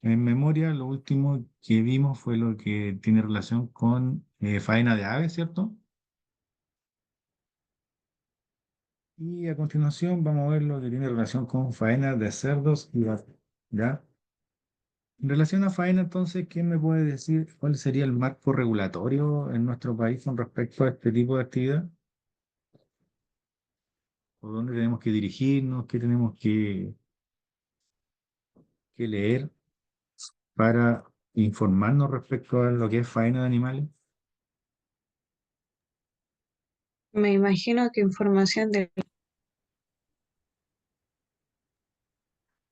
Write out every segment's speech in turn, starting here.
En memoria, lo último que vimos fue lo que tiene relación con faena de aves, ¿cierto? Y a continuación vamos a ver lo que tiene relación con faena de cerdos y vacas, ¿ya? En relación a faena, entonces, ¿quién me puede decir cuál sería el marco regulatorio en nuestro país con respecto a este tipo de actividad? ¿Por dónde tenemos que dirigirnos? ¿Qué tenemos que leer para informarnos respecto a lo que es faena de animales? Me imagino que información de...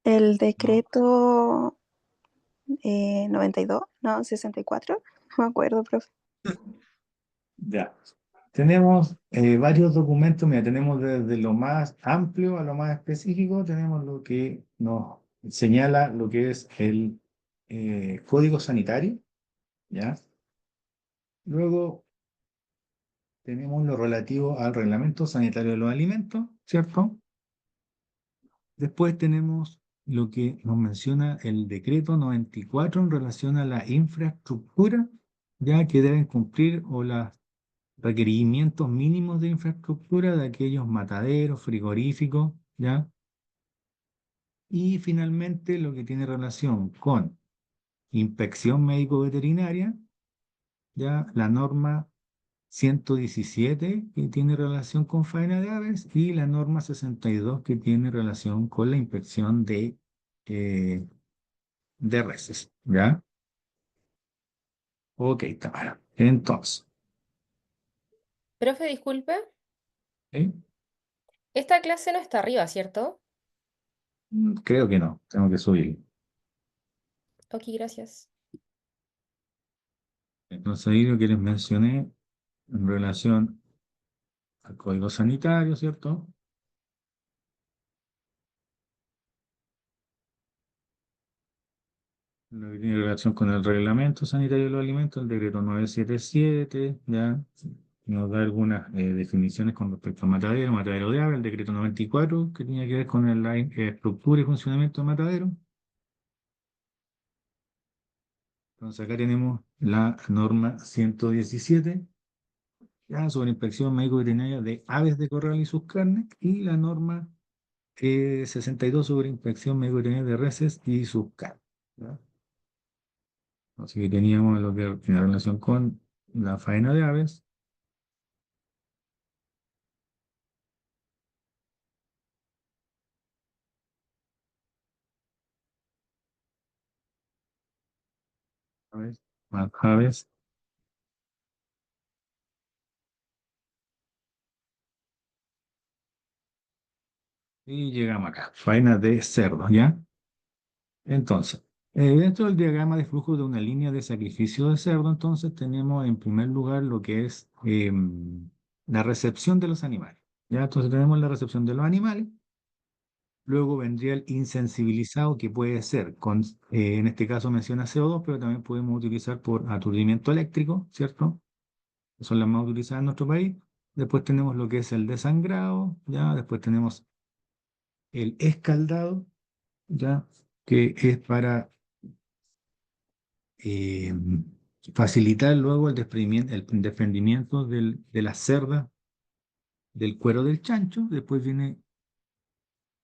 El ¿No? decreto 92, no, 64, no me acuerdo, profe. Ya. Tenemos varios documentos, mira, tenemos desde lo más amplio a lo más específico, tenemos lo que nos señala lo que es el código sanitario, ¿ya? Luego tenemos lo relativo al reglamento sanitario de los alimentos, ¿cierto? Después tenemos lo que nos menciona el decreto 94 en relación a la infraestructura, ya que deben cumplir o los requerimientos mínimos de infraestructura de aquellos mataderos, frigoríficos, ¿ya? Y finalmente lo que tiene relación con inspección médico-veterinaria, ¿ya? La norma 117 que tiene relación con faena de aves y la norma 62 que tiene relación con la inspección eh, de reses, ¿ya? Ok, Tamara. Entonces, Profe, disculpe, ¿eh? esta clase no está arriba, ¿cierto? Creo que no, tengo que subir. Ok, gracias. Entonces ahí lo que les mencioné en relación al código sanitario, ¿cierto? Lo que tiene relación con el reglamento sanitario de los alimentos, el decreto 977, ¿ya? Nos da algunas definiciones con respecto al matadero, matadero de aves, el decreto 94, que tiene que ver con la estructura y funcionamiento del matadero. Entonces acá tenemos la norma 117, ya, sobre inspección médico-veterinaria de aves de corral y sus carnes, y la norma 62 sobre inspección médico-veterinaria de reses y sus carnes, ¿ya? Así que teníamos lo que tiene relación con la faena de aves. Aves, más aves, y llegamos acá, faena de cerdo, ¿ya? Entonces, dentro del diagrama de flujo de una línea de sacrificio de cerdo, entonces tenemos en primer lugar lo que es la recepción de los animales, ¿ya? Entonces tenemos la recepción de los animales, luego vendría el insensibilizado, que puede ser, en este caso menciona CO2, pero también podemos utilizar por aturdimiento eléctrico, ¿cierto? Que son las más utilizadas en nuestro país. Después tenemos lo que es el desangrado, ¿ya? Después tenemos el escaldado, ¿ya? Que es para eh, facilitar luego el desprendimiento de la cerda del cuero del chancho. Después viene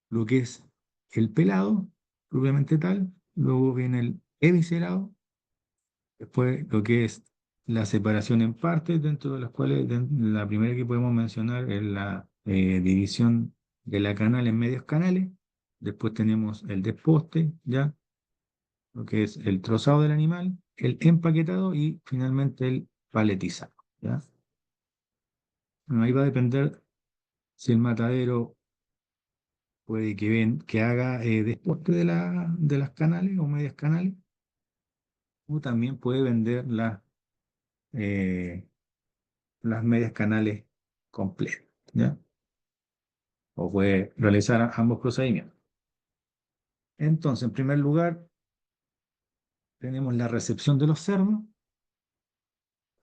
lo que es el pelado, propiamente tal. Luego viene el eviscerado. Después lo que es la separación en partes, dentro de las cuales la primera que podemos mencionar es la división de la canal en medios canales. Después tenemos el desposte, ¿ya? Lo que es el trozado del animal, el empaquetado y finalmente el paletizado, ¿ya? Bueno, ahí va a depender si el matadero puede que haga desposte de las canales o medias canales, o también puede vender eh, las medias canales completas, ¿ya? O puede realizar ambos procedimientos. Entonces, en primer lugar, tenemos la recepción de los cerdos,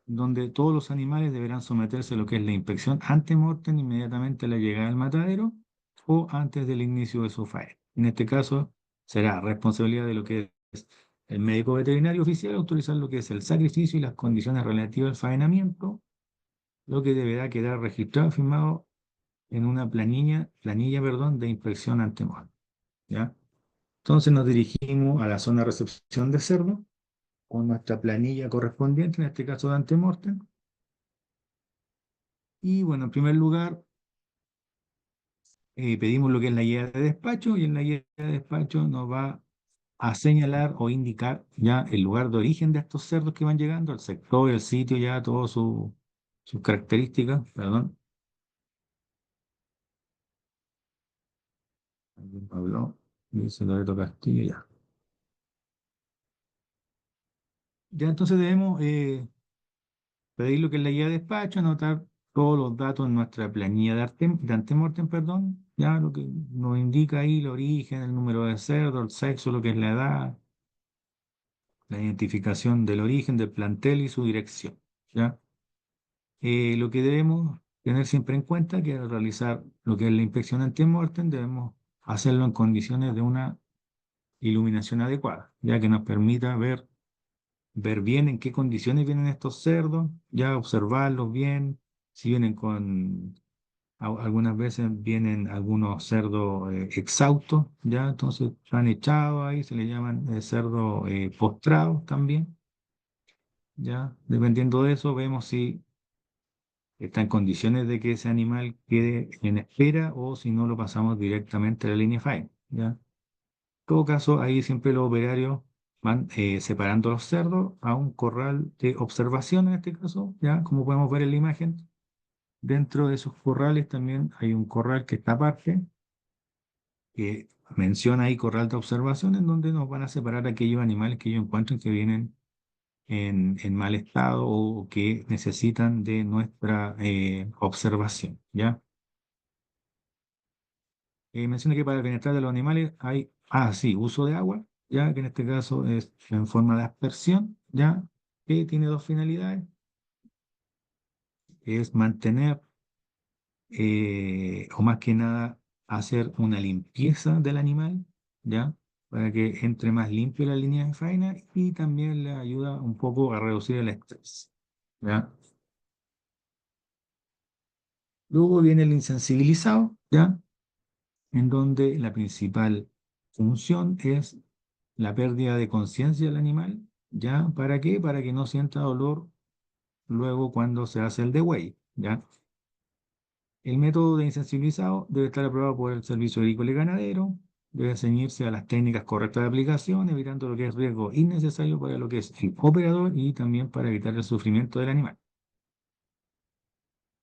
donde todos los animales deberán someterse a lo que es la inspección ante-mortem inmediatamente a la llegada al matadero o antes del inicio de su faena. En este caso, será responsabilidad de lo que es el médico veterinario oficial autorizar lo que es el sacrificio y las condiciones relativas al faenamiento, lo que deberá quedar registrado y firmado en una planilla, de inspección ante muerte, ¿ya? Entonces nos dirigimos a la zona de recepción de cerdo con nuestra planilla correspondiente, en este caso de antemortem. Y bueno, en primer lugar, pedimos lo que es la guía de despacho y en la guía de despacho nos va a señalar o indicar ya el lugar de origen de estos cerdos que van llegando, el sector, el sitio, ya todas sus características, perdón. Alguien habló, dice Loreto Castillo, ya. Ya entonces debemos pedir lo que es la guía de despacho, anotar todos los datos en nuestra planilla de antemortem, perdón, ya lo que nos indica ahí el origen, el número de cerdo, el sexo, lo que es la edad, la identificación del origen del plantel y su dirección, ¿ya? Lo que debemos tener siempre en cuenta que al realizar lo que es la inspección antemortem debemos hacerlo en condiciones de una iluminación adecuada, ya que nos permita ver bien en qué condiciones vienen estos cerdos, ya observarlos bien, si vienen algunas veces vienen algunos cerdos exhaustos, ya, entonces están echados ahí, se le llaman cerdos postrados también, ya, dependiendo de eso vemos si está en condiciones de que ese animal quede en espera o si no lo pasamos directamente a la línea faena, ¿ya? En todo caso, ahí siempre los operarios van separando los cerdos a un corral de observación en este caso, ¿ya? Como podemos ver en la imagen, dentro de esos corrales también hay un corral que está aparte, que menciona ahí corral de observación, en donde nos van a separar aquellos animales que ellos encuentren que vienen en mal estado o que necesitan de nuestra observación, ¿ya? Menciona que para el bienestar de los animales hay, sí, uso de agua, ya que en este caso es en forma de aspersión, ya que tiene dos finalidades, es mantener o más que nada hacer una limpieza del animal, ya, para que entre más limpio la línea de faena y también le ayuda un poco a reducir el estrés, ya. Luego viene el insensibilizado, ya, en donde la principal función es la pérdida de conciencia del animal, ¿ya? ¿Para qué? Para que no sienta dolor luego cuando se hace el degüey, ¿ya? El método de insensibilizado debe estar aprobado por el Servicio Agrícola y Ganadero, debe ceñirse a las técnicas correctas de aplicación, evitando lo que es riesgo innecesario para lo que es el operador y también para evitar el sufrimiento del animal.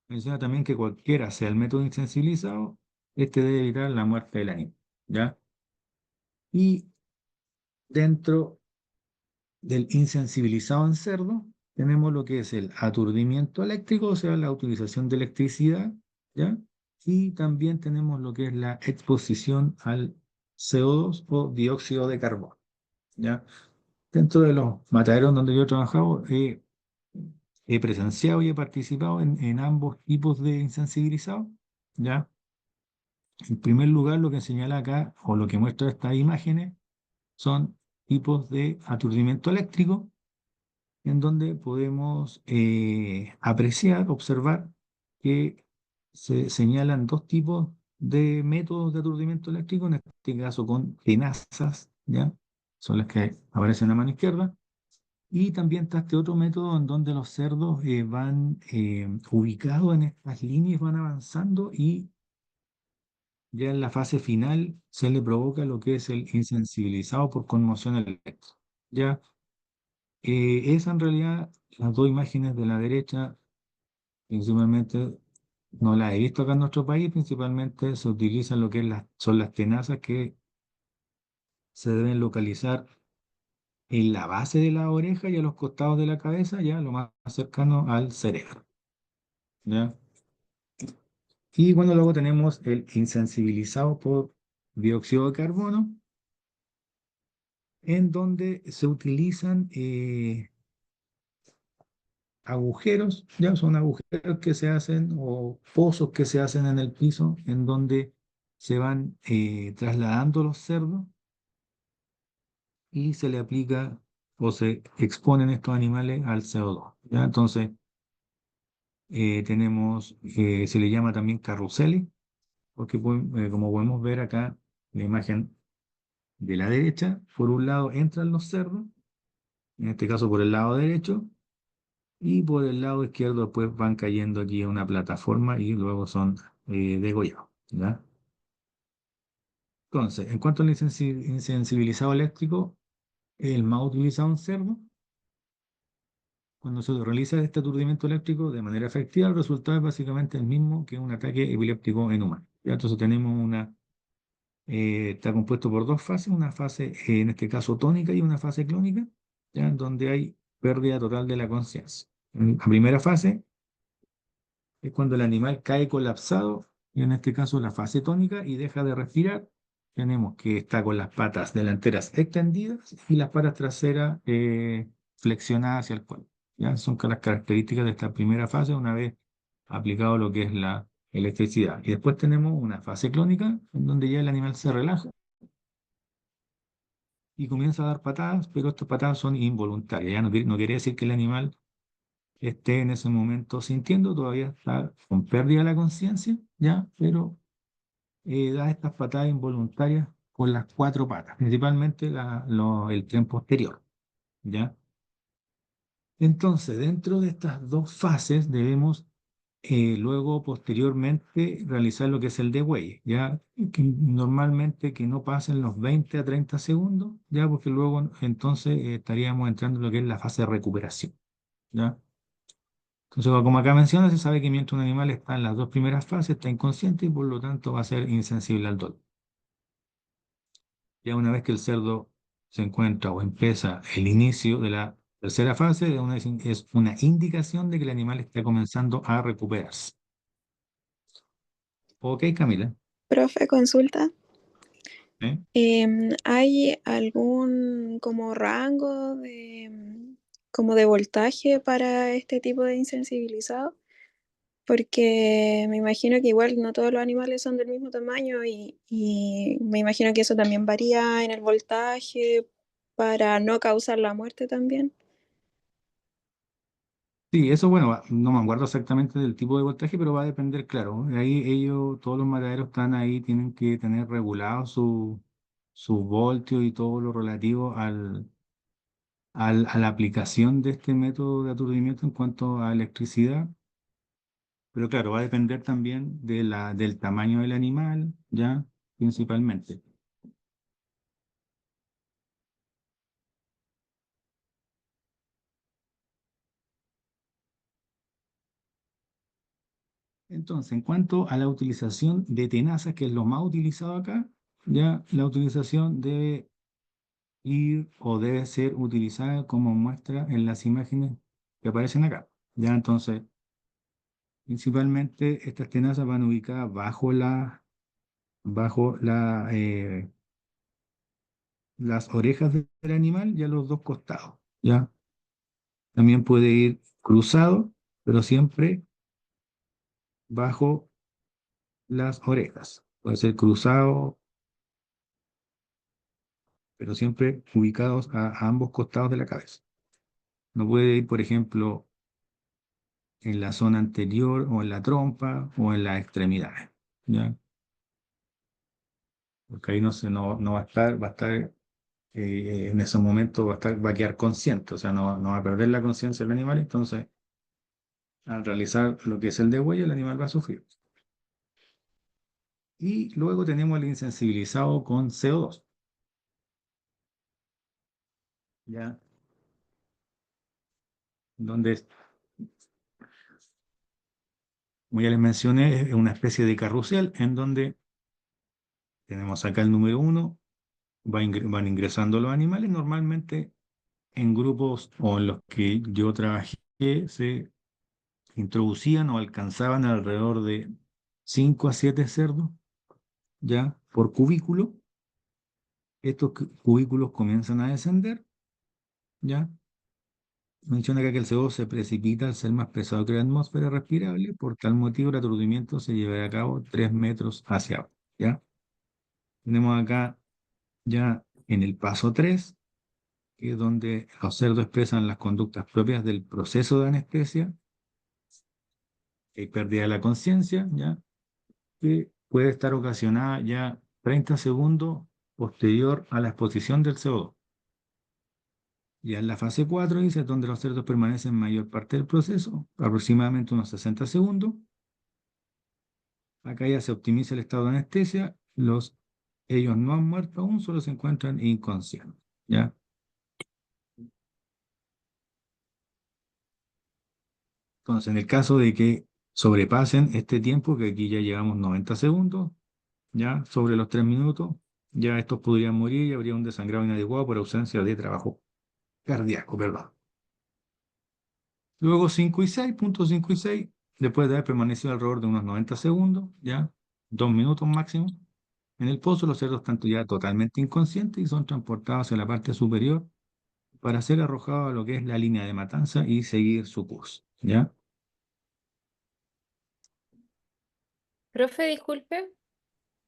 Menciona también que cualquiera sea el método insensibilizado, este debe evitar la muerte del animal, ¿ya? Y dentro del insensibilizado en cerdo, tenemos lo que es el aturdimiento eléctrico, o sea, la utilización de electricidad, ¿ya? Y también tenemos lo que es la exposición al CO2 o dióxido de carbono, ¿ya? Dentro de los mataderos donde yo he trabajado, he presenciado y he participado en ambos tipos de insensibilizado, ¿ya? En primer lugar, lo que señala acá, o lo que muestra estas imágenes, son tipos de aturdimiento eléctrico, en donde podemos apreciar, observar que se señalan dos tipos de métodos de aturdimiento eléctrico, en este caso con tenazas, ¿ya? Son las que aparecen a la mano izquierda. Y también está este otro método en donde los cerdos van ubicados en estas líneas, van avanzando y ya en la fase final se le provoca lo que es el insensibilizado por conmoción eléctrica. ¿Ya? Es en realidad las dos imágenes de la derecha, principalmente, no las he visto acá en nuestro país, principalmente se utilizan lo que son las tenazas que se deben localizar en la base de la oreja y a los costados de la cabeza, ya lo más cercano al cerebro. ¿Ya? Y bueno, luego tenemos el insensibilizado por dióxido de carbono, en donde se utilizan agujeros, ya son agujeros que se hacen o pozos que se hacen en el piso en donde se van trasladando los cerdos y se le aplica o se exponen estos animales al CO2. ¿Ya? Entonces, se le llama también carruseles, porque como podemos ver acá, la imagen de la derecha, por un lado entran los cerdos, en este caso por el lado derecho, y por el lado izquierdo después van cayendo aquí a una plataforma y luego son degollados. ¿Ya? Entonces, en cuanto al insensibilizado eléctrico, el más utilizado en cerdo, cuando se realiza este aturdimiento eléctrico de manera efectiva, el resultado es básicamente el mismo que un ataque epiléptico en humanos. ¿Ya? Entonces tenemos está compuesto por dos fases, una fase, en este caso tónica, y una fase clónica, ¿ya? En donde hay pérdida total de la conciencia. En la primera fase es cuando el animal cae colapsado, y en este caso la fase tónica, y deja de respirar. Tenemos que está con las patas delanteras extendidas y las patas traseras flexionadas hacia el cuerpo. ¿Ya? Son las características de esta primera fase una vez aplicado lo que es la electricidad. Y después tenemos una fase clónica, en donde ya el animal se relaja y comienza a dar patadas, pero estas patadas son involuntarias. Ya no quiere decir que el animal esté en ese momento sintiendo, todavía está con pérdida de la conciencia, ya, pero da estas patadas involuntarias con las cuatro patas, principalmente el tren posterior, ya. Entonces, dentro de estas dos fases debemos luego posteriormente realizar lo que es el degüelle, ya que normalmente que no pasen los 20 a 30 segundos, ya porque luego entonces estaríamos entrando en lo que es la fase de recuperación, ya. Entonces, como acá menciona, se sabe que mientras un animal está en las dos primeras fases, está inconsciente y por lo tanto va a ser insensible al dolor. Ya una vez que el cerdo se encuentra o empieza el inicio de la tercera fase, es una indicación de que el animal está comenzando a recuperarse. Ok, Camila. Profe, consulta. ¿Eh? ¿Hay algún como rango de como de voltaje para este tipo de insensibilizado? Porque me imagino que igual no todos los animales son del mismo tamaño y me imagino que eso también varía en el voltaje para no causar la muerte también. Sí, eso bueno, no me acuerdo exactamente del tipo de voltaje, pero va a depender, claro. Ahí ellos, todos los mataderos están ahí, tienen que tener regulado su voltio y todo lo relativo a la aplicación de este método de aturdimiento en cuanto a electricidad. Pero claro, va a depender también del tamaño del animal, ya, principalmente. Entonces, en cuanto a la utilización de tenazas, que es lo más utilizado acá, ya la utilización debe ir o debe ser utilizada como muestra en las imágenes que aparecen acá. Ya, entonces, principalmente estas tenazas van ubicadas bajo las orejas del animal y a los dos costados. Ya, también puede ir cruzado, pero siempre bajo las orejas. Puede ser cruzado, pero siempre ubicados a ambos costados de la cabeza. No puede ir, por ejemplo, en la zona anterior o en la trompa o en las extremidades, ¿ya? Porque ahí no va a estar en ese momento va a quedar consciente, o sea, no va a perder la conciencia del animal, entonces al realizar lo que es el degüello, el animal va a sufrir. Y luego tenemos el insensibilizado con CO2, ¿ya? Donde, como ya les mencioné, es una especie de carrusel en donde tenemos acá el número uno, van ingresando los animales, normalmente en grupos o en los que yo trabajé se introducían o alcanzaban alrededor de 5 a 7 cerdos, ya, por cubículo. Estos cubículos comienzan a descender, ya. Menciona acá que el CO2 se precipita al ser más pesado que la atmósfera respirable, por tal motivo el aturdimiento se llevará a cabo 3 metros hacia abajo, ¿ya? Tenemos acá ya en el paso 3 que es donde los cerdos expresan las conductas propias del proceso de anestesia, hay pérdida de la conciencia, ¿ya? Que puede estar ocasionada ya 30 segundos posterior a la exposición del CO2. Ya en la fase 4 dice, donde los cerdos permanecen mayor parte del proceso, aproximadamente unos 60 segundos. Acá ya se optimiza el estado de anestesia, ellos no han muerto aún, solo se encuentran inconscientes, ¿ya? Entonces, en el caso de que sobrepasen este tiempo, que aquí ya llevamos 90 segundos, ya sobre los 3 minutos, ya estos podrían morir y habría un desangrado inadecuado por ausencia de trabajo cardíaco, perdón. Luego 5 y 6, punto 5 y 6, después de haber permanecido alrededor de unos 90 segundos, ya 2 minutos máximo, en el pozo los cerdos están ya totalmente inconscientes y son transportados hacia la parte superior para ser arrojados a lo que es la línea de matanza y seguir su curso, ¿ya? Profe, disculpe,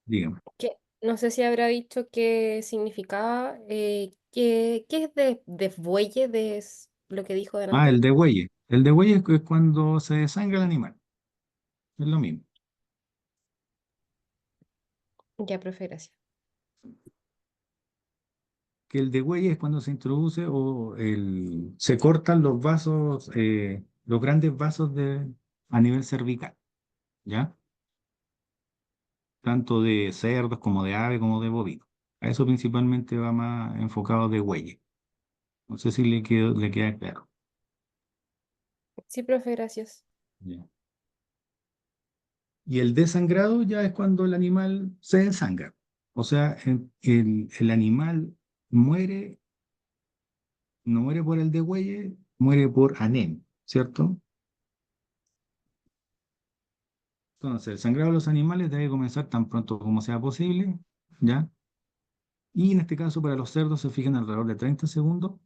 Dígame. que no sé si habrá dicho qué significaba, qué es de desbuelle, lo que dijo Ah, el delante. degüelle. El degüelle es cuando se desangra el animal. Es lo mismo. Ya, profe, gracias. Que el degüelle es cuando se introduce se cortan los vasos, los grandes vasos a nivel cervical, ¿ya? Tanto de cerdos como de ave como de bovino. A eso principalmente va más enfocado degüelle. No sé si le queda claro. Sí, profe, gracias. Ya. Y el desangrado ya es cuando el animal se desangra. O sea, el animal muere, no muere por el degüelle, muere por anemia, ¿cierto? Entonces, el sangrado de los animales debe comenzar tan pronto como sea posible, ¿ya? Y en este caso, para los cerdos se fijan alrededor de 30 segundos,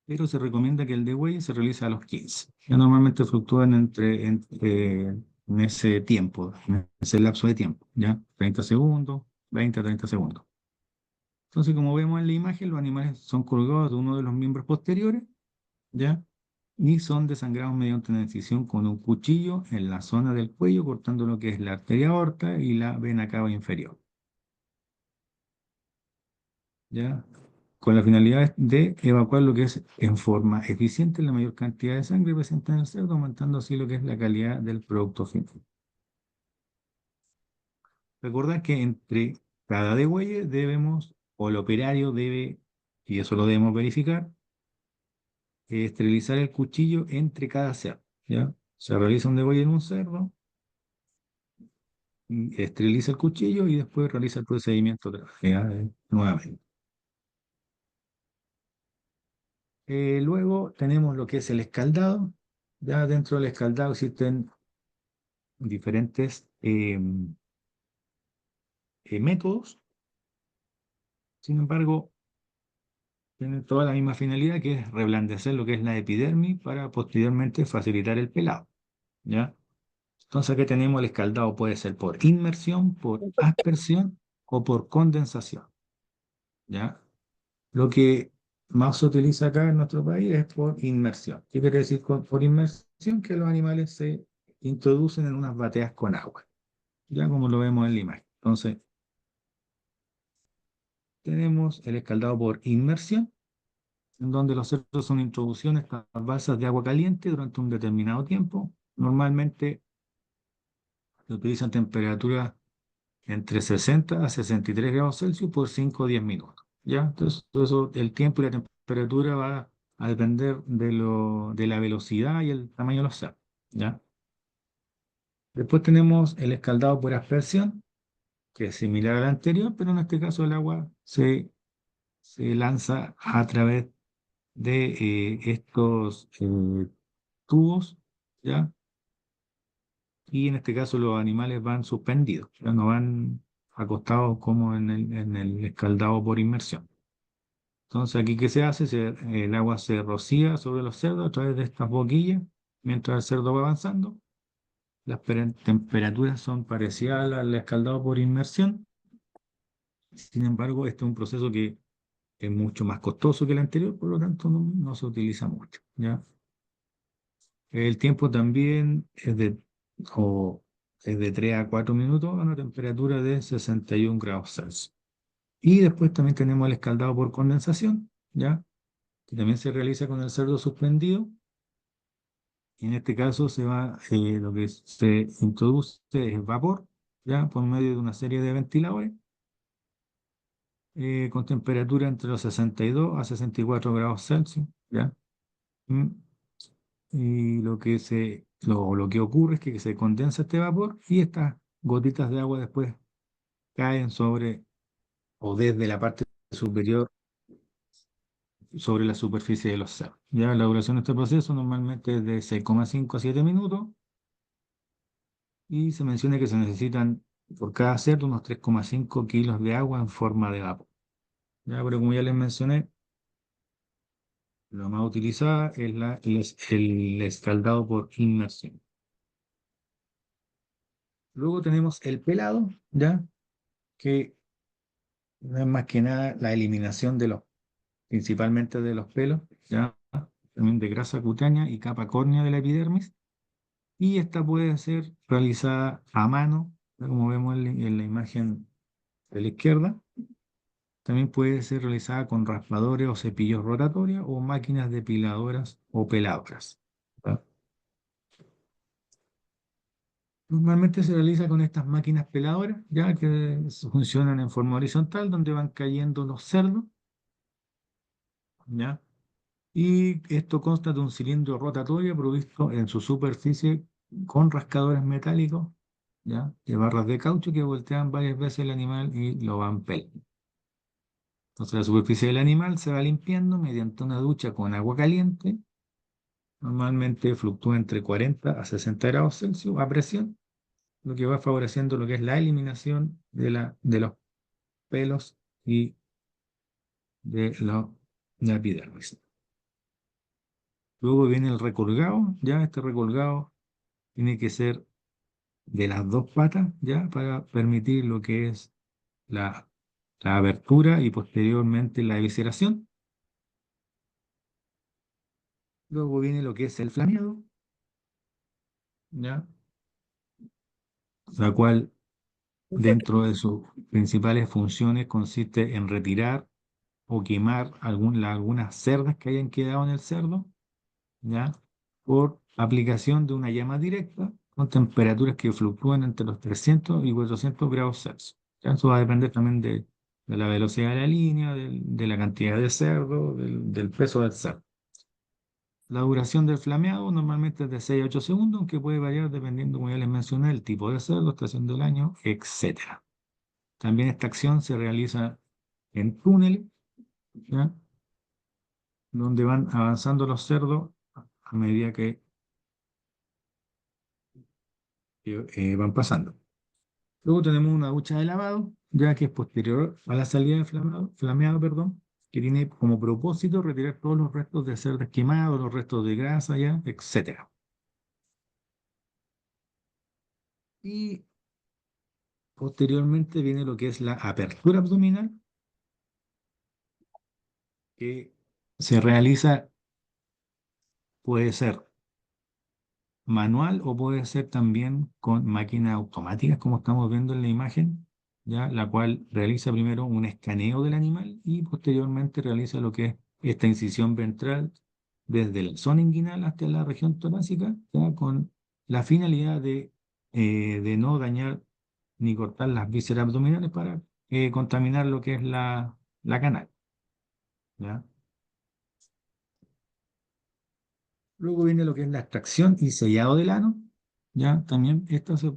pero se recomienda que el degüelle se realice a los 15. Ya normalmente fluctúan en ese tiempo, en ese lapso de tiempo, ¿ya? 30 segundos, 20 a 30 segundos. Entonces, como vemos en la imagen, los animales son colgados de uno de los miembros posteriores, ¿ya? Y son desangrados mediante una incisión con un cuchillo en la zona del cuello, cortando lo que es la arteria aorta y la vena cava inferior, ¿ya? Con la finalidad de evacuar lo que es en forma eficiente la mayor cantidad de sangre presente en el cerdo, aumentando así lo que es la calidad del producto final. Recordad que entre cada degüelle debemos, o el operario debe, y eso lo debemos verificar, esterilizar el cuchillo entre cada cerdo, ¿ya? Se realiza un degüelle en un cerdo, esteriliza el cuchillo y después realiza el procedimiento nuevamente. Luego tenemos lo que es el escaldado. Ya dentro del escaldado existen diferentes métodos. Sin embargo, tienen toda la misma finalidad, que es reblandecer lo que es la epidermis para posteriormente facilitar el pelado, ¿ya? Entonces aquí tenemos el escaldado, puede ser por inmersión, por aspersión o por condensación, ¿ya? Lo que más se utiliza acá en nuestro país es por inmersión. ¿Qué quiere decir por inmersión? Que los animales se introducen en unas bateas con agua, ya como lo vemos en la imagen. Entonces, tenemos el escaldado por inmersión, en donde los cerdos son introducidos en estas balsas de agua caliente durante un determinado tiempo. Normalmente se utilizan temperaturas entre 60 a 63 grados Celsius por 5 o 10 minutos. ¿Ya? Entonces, todo eso, el tiempo y la temperatura va a depender de la velocidad y el tamaño de los cerdos. ¿Ya? Después tenemos el escaldado por aspersión, que es similar al anterior, pero en este caso el agua se lanza a través de estos tubos, ¿ya? Y en este caso los animales van suspendidos, ya no van acostados como en el escaldado por inmersión. Entonces aquí, ¿qué se hace? El agua se rocía sobre los cerdos a través de estas boquillas mientras el cerdo va avanzando. Las temperaturas son parecidas al escaldado por inmersión. Sin embargo, este es un proceso que es mucho más costoso que el anterior, por lo tanto no se utiliza mucho, ¿ya? El tiempo también es de 3 a 4 minutos a una temperatura de 61 grados Celsius. Y después también tenemos el escaldado por condensación, ¿ya? Que también se realiza con el cerdo suspendido. Y en este caso lo que se introduce es vapor, ¿ya? Por medio de una serie de ventiladores, con temperatura entre los 62 a 64 grados Celsius, ¿ya? Mm. Y lo que ocurre es que se condensa este vapor y estas gotitas de agua después caen sobre o desde la parte superior sobre la superficie de los cerdos. Ya la duración de este proceso normalmente es de 6,5 a 7 minutos y se menciona que se necesitan por cada cerdo unos 3,5 kilos de agua en forma de vapor. Ya, pero como ya les mencioné, lo más utilizado es el escaldado por inmersión. Luego tenemos el pelado, ya que no es más que nada la eliminación principalmente de los pelos, ya también de grasa cutánea y capa córnea de la epidermis. Y esta puede ser realizada a mano, como vemos en la imagen de la izquierda. También puede ser realizada con raspadores o cepillos rotatorios o máquinas depiladoras o peladoras, ¿ya? Normalmente se realiza con estas máquinas peladoras, ya que funcionan en forma horizontal, donde van cayendo los cerdos, ¿ya? Y esto consta de un cilindro rotatorio provisto en su superficie con rascadores metálicos, ¿ya? De barras de caucho que voltean varias veces el animal y lo van pelando. Entonces la superficie del animal se va limpiando mediante una ducha con agua caliente. Normalmente fluctúa entre 40 a 60 grados Celsius a presión, lo que va favoreciendo lo que es la eliminación de los pelos y de la epidermis. Luego viene el recolgado, ya este recolgado tiene que ser de las dos patas, ya para permitir lo que es la, la abertura y posteriormente la evisceración. Luego viene lo que es el flameado, ya, la cual dentro de sus principales funciones consiste en retirar o quemar algunas cerdas que hayan quedado en el cerdo, ¿ya? Por aplicación de una llama directa con temperaturas que fluctúan entre los 300 y 400 grados Celsius. ¿Ya? Eso va a depender también de la velocidad de la línea, de la cantidad de cerdo, del peso del cerdo. La duración del flameado normalmente es de 6 a 8 segundos, aunque puede variar dependiendo, como ya les mencioné, el tipo de cerdo, estación del año, etc. También esta acción se realiza en túneles, ¿ya? Donde van avanzando los cerdos a medida que van pasando. Luego tenemos una ducha de lavado, ya que es posterior a la salida del flameado, perdón, que tiene como propósito retirar todos los restos de cerdos quemados, los restos de grasa, ya, etc. Y posteriormente viene lo que es la apertura abdominal, que se realiza, puede ser manual o puede ser también con máquinas automáticas, como estamos viendo en la imagen, ¿ya? La cual realiza primero un escaneo del animal y posteriormente realiza lo que es esta incisión ventral desde la zona inguinal hasta la región torácica, ¿ya? Con la finalidad de no dañar ni cortar las vísceras abdominales para contaminar lo que es la canal, ¿ya? Luego viene lo que es la extracción y sellado del ano, ¿ya? También esto se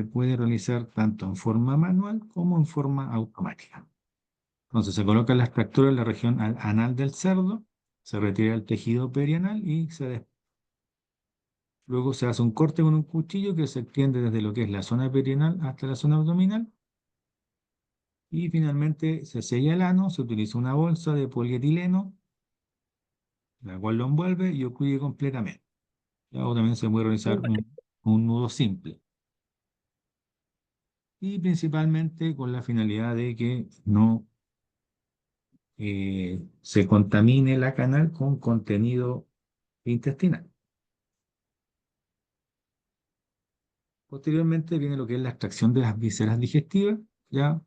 puede realizar tanto en forma manual como en forma automática. Entonces se coloca la extractora en la región anal del cerdo, se retira el tejido perianal y luego se hace un corte con un cuchillo que se extiende desde lo que es la zona perianal hasta la zona abdominal y finalmente se sella el ano, se utiliza una bolsa de polietileno, la cual lo envuelve y ocluye completamente. ¿Ya? O también se puede realizar un nudo simple. Y principalmente con la finalidad de que no se contamine la canal con contenido intestinal. Posteriormente viene lo que es la extracción de las vísceras digestivas, ¿ya?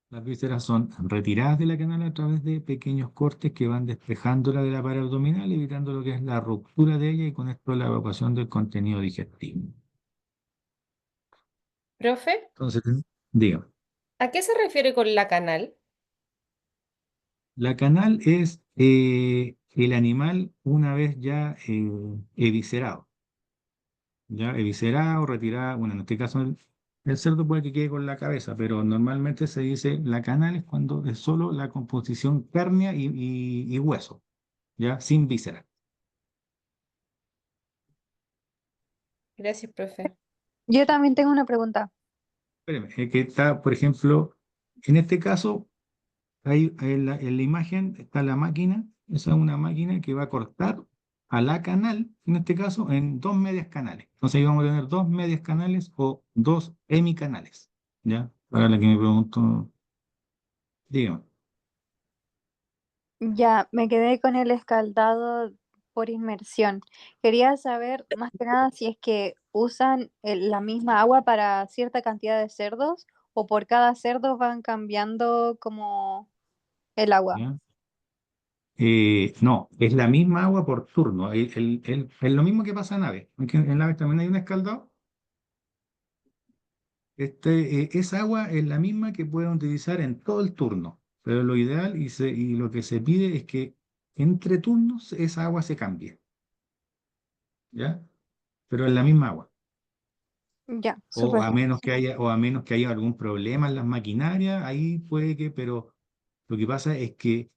Las vísceras son retiradas de la canal a través de pequeños cortes que van despejándola de la pared abdominal, evitando lo que es la ruptura de ella y con esto la evacuación del contenido digestivo. Profe, Entonces, digo, ¿a qué se refiere con la canal? la canal es el animal una vez ya eviscerado. Ya eviscerado, retirado, bueno, en este caso el cerdo puede que quede con la cabeza, pero normalmente se dice la canal es cuando es solo la composición cárnea y hueso, ya sin víscera. Gracias, profe. Yo también tengo una pregunta. Espérame, es que está, por ejemplo, en este caso, en la imagen está la máquina, esa es una máquina que va a cortar a la canal, en este caso, en dos medias canales. Entonces ahí vamos a tener dos medias canales o dos hemicanales, ¿ya? Para la que me pregunto, dígame. Ya, me quedé con el escaldado por inmersión. Quería saber más que nada si es que usan la misma agua para cierta cantidad de cerdos o por cada cerdo van cambiando como el agua. ¿Ya? No, es la misma agua por turno. Es lo mismo que pasa en aves. Aunque en aves también hay un escaldado. Esa agua es la misma que pueden utilizar en todo el turno. Pero lo ideal y lo que se pide es que entre turnos esa agua se cambie. ¿Ya? Pero es la misma agua. Ya, O súper. a menos que haya algún problema en las maquinarias, ahí puede que, pero lo que pasa es que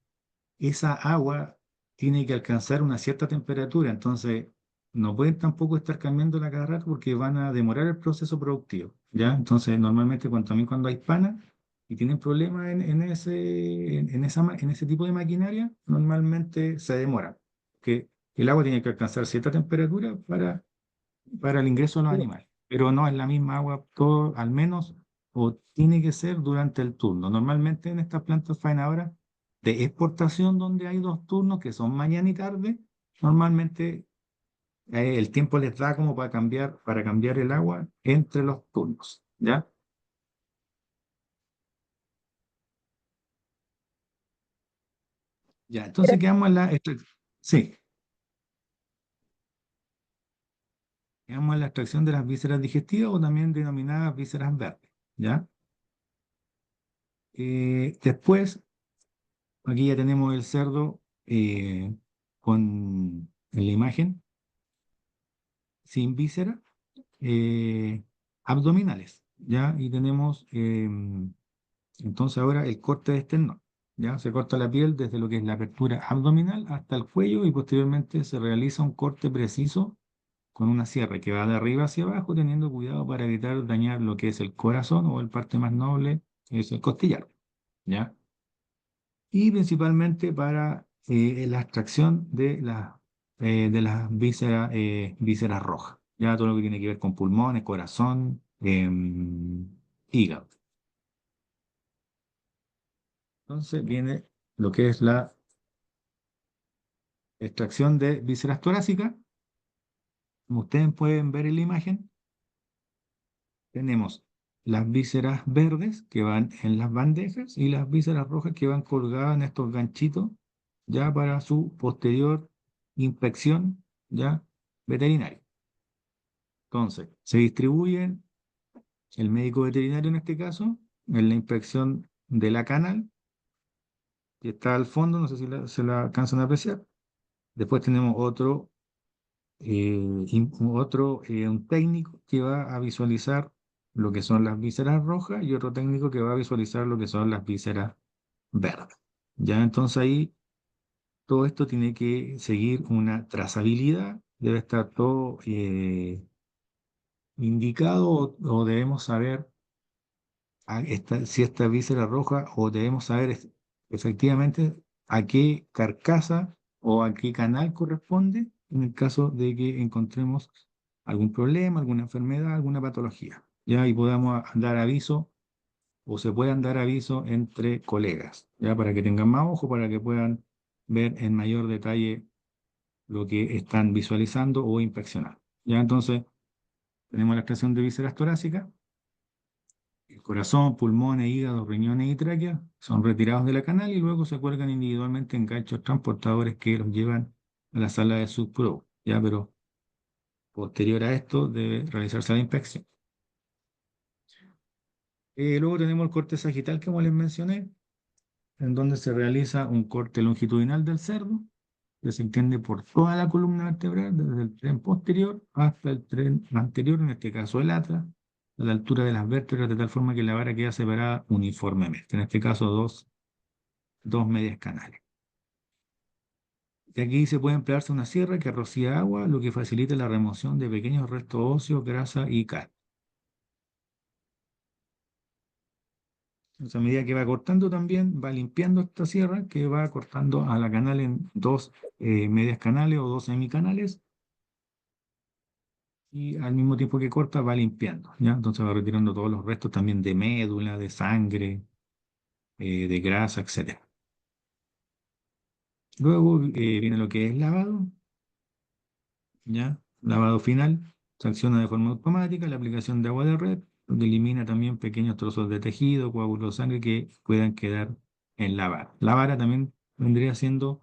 esa agua tiene que alcanzar una cierta temperatura, entonces no pueden tampoco estar cambiándola cada rato porque van a demorar el proceso productivo, ¿ya? Entonces, normalmente también cuando hay panas y tienen problemas en ese tipo de maquinaria, normalmente se demora, que el agua tiene que alcanzar cierta temperatura para el ingreso de los animales, pero no es la misma agua todo, al menos, o tiene que ser durante el turno. Normalmente en estas plantas faenadoras de exportación donde hay dos turnos que son mañana y tarde, normalmente el tiempo les da como para cambiar el agua entre los turnos, ¿ya? Ya, entonces quedamos en sí, quedamos en la extracción de las vísceras digestivas o también denominadas vísceras verdes, ¿ya? Después aquí ya tenemos el cerdo en la imagen, sin víscera, eh, abdominales, ¿ya? Y tenemos entonces ahora el corte de esternón, ¿ya? Se corta la piel desde lo que es la apertura abdominal hasta el cuello y posteriormente se realiza un corte preciso con una sierra que va de arriba hacia abajo, teniendo cuidado para evitar dañar lo que es el corazón o el parte más noble, que es el costillar, ¿ya? Y principalmente para la extracción de las vísceras rojas, ya todo lo que tiene que ver con pulmones, corazón, hígado. Entonces viene lo que es la extracción de vísceras torácicas. Como ustedes pueden ver en la imagen, tenemos las vísceras verdes que van en las bandejas y las vísceras rojas que van colgadas en estos ganchitos ya para su posterior inspección ya veterinaria. Entonces, se distribuyen el médico veterinario en este caso en la inspección de la canal que está al fondo, no sé si se la alcanzan a apreciar. Después tenemos un técnico que va a visualizar lo que son las vísceras rojas y otro técnico que va a visualizar lo que son las vísceras verdes. Ya entonces ahí todo esto tiene que seguir una trazabilidad, debe estar todo indicado o debemos saber si esta víscera roja o debemos saber efectivamente a qué carcasa o a qué canal corresponde en el caso de que encontremos algún problema, alguna enfermedad, alguna patología. Ya y podamos dar aviso o se puedan dar aviso entre colegas, ya para que tengan más ojo, para que puedan ver en mayor detalle lo que están visualizando o inspeccionando. Ya entonces tenemos la extracción de vísceras torácicas, el corazón, pulmones, hígado, riñones y tráquea son retirados de la canal y luego se cuelgan individualmente en ganchos transportadores que los llevan a la sala de subproducto. Ya, pero posterior a esto debe realizarse la inspección. Luego tenemos el corte sagital, como les mencioné, en donde se realiza un corte longitudinal del cerdo, que se extiende por toda la columna vertebral, desde el tren posterior hasta el tren anterior, en este caso el atra, a la altura de las vértebras, de tal forma que la vara queda separada uniformemente, en este caso dos medias canales. De aquí se puede emplearse una sierra que rocía agua, lo que facilita la remoción de pequeños restos óseos, grasa y cal. Entonces, a medida que va cortando también, va limpiando esta sierra que va cortando a la canal en dos medias canales o dos semicanales y al mismo tiempo que corta va limpiando, ¿ya? Entonces va retirando todos los restos también de médula, de sangre, de grasa, etc. Luego viene lo que es lavado, ¿ya? Lavado final, se acciona de forma automática la aplicación de agua de red, donde elimina también pequeños trozos de tejido, coágulos de sangre que puedan quedar en la vara. La vara también vendría siendo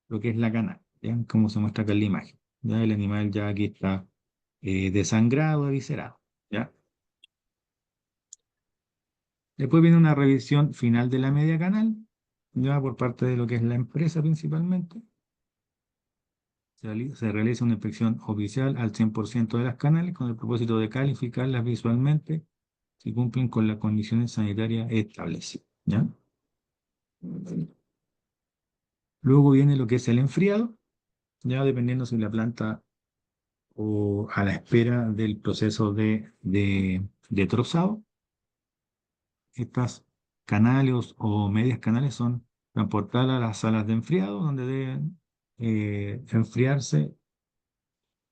lo que es la canal, ¿ya? Como se muestra acá en la imagen. ¿Ya? El animal ya aquí está desangrado, eviscerado, ¿ya? Después viene una revisión final de la media canal, ya por parte de lo que es la empresa principalmente. Se realiza una inspección oficial al 100% de las canales con el propósito de calificarlas visualmente si cumplen con las condiciones sanitarias establecidas, ¿ya? Luego viene lo que es el enfriado, ya dependiendo si la planta o a la espera del proceso de trozado. Estas canales o medias canales son transportadas a las salas de enfriado, donde deben enfriarse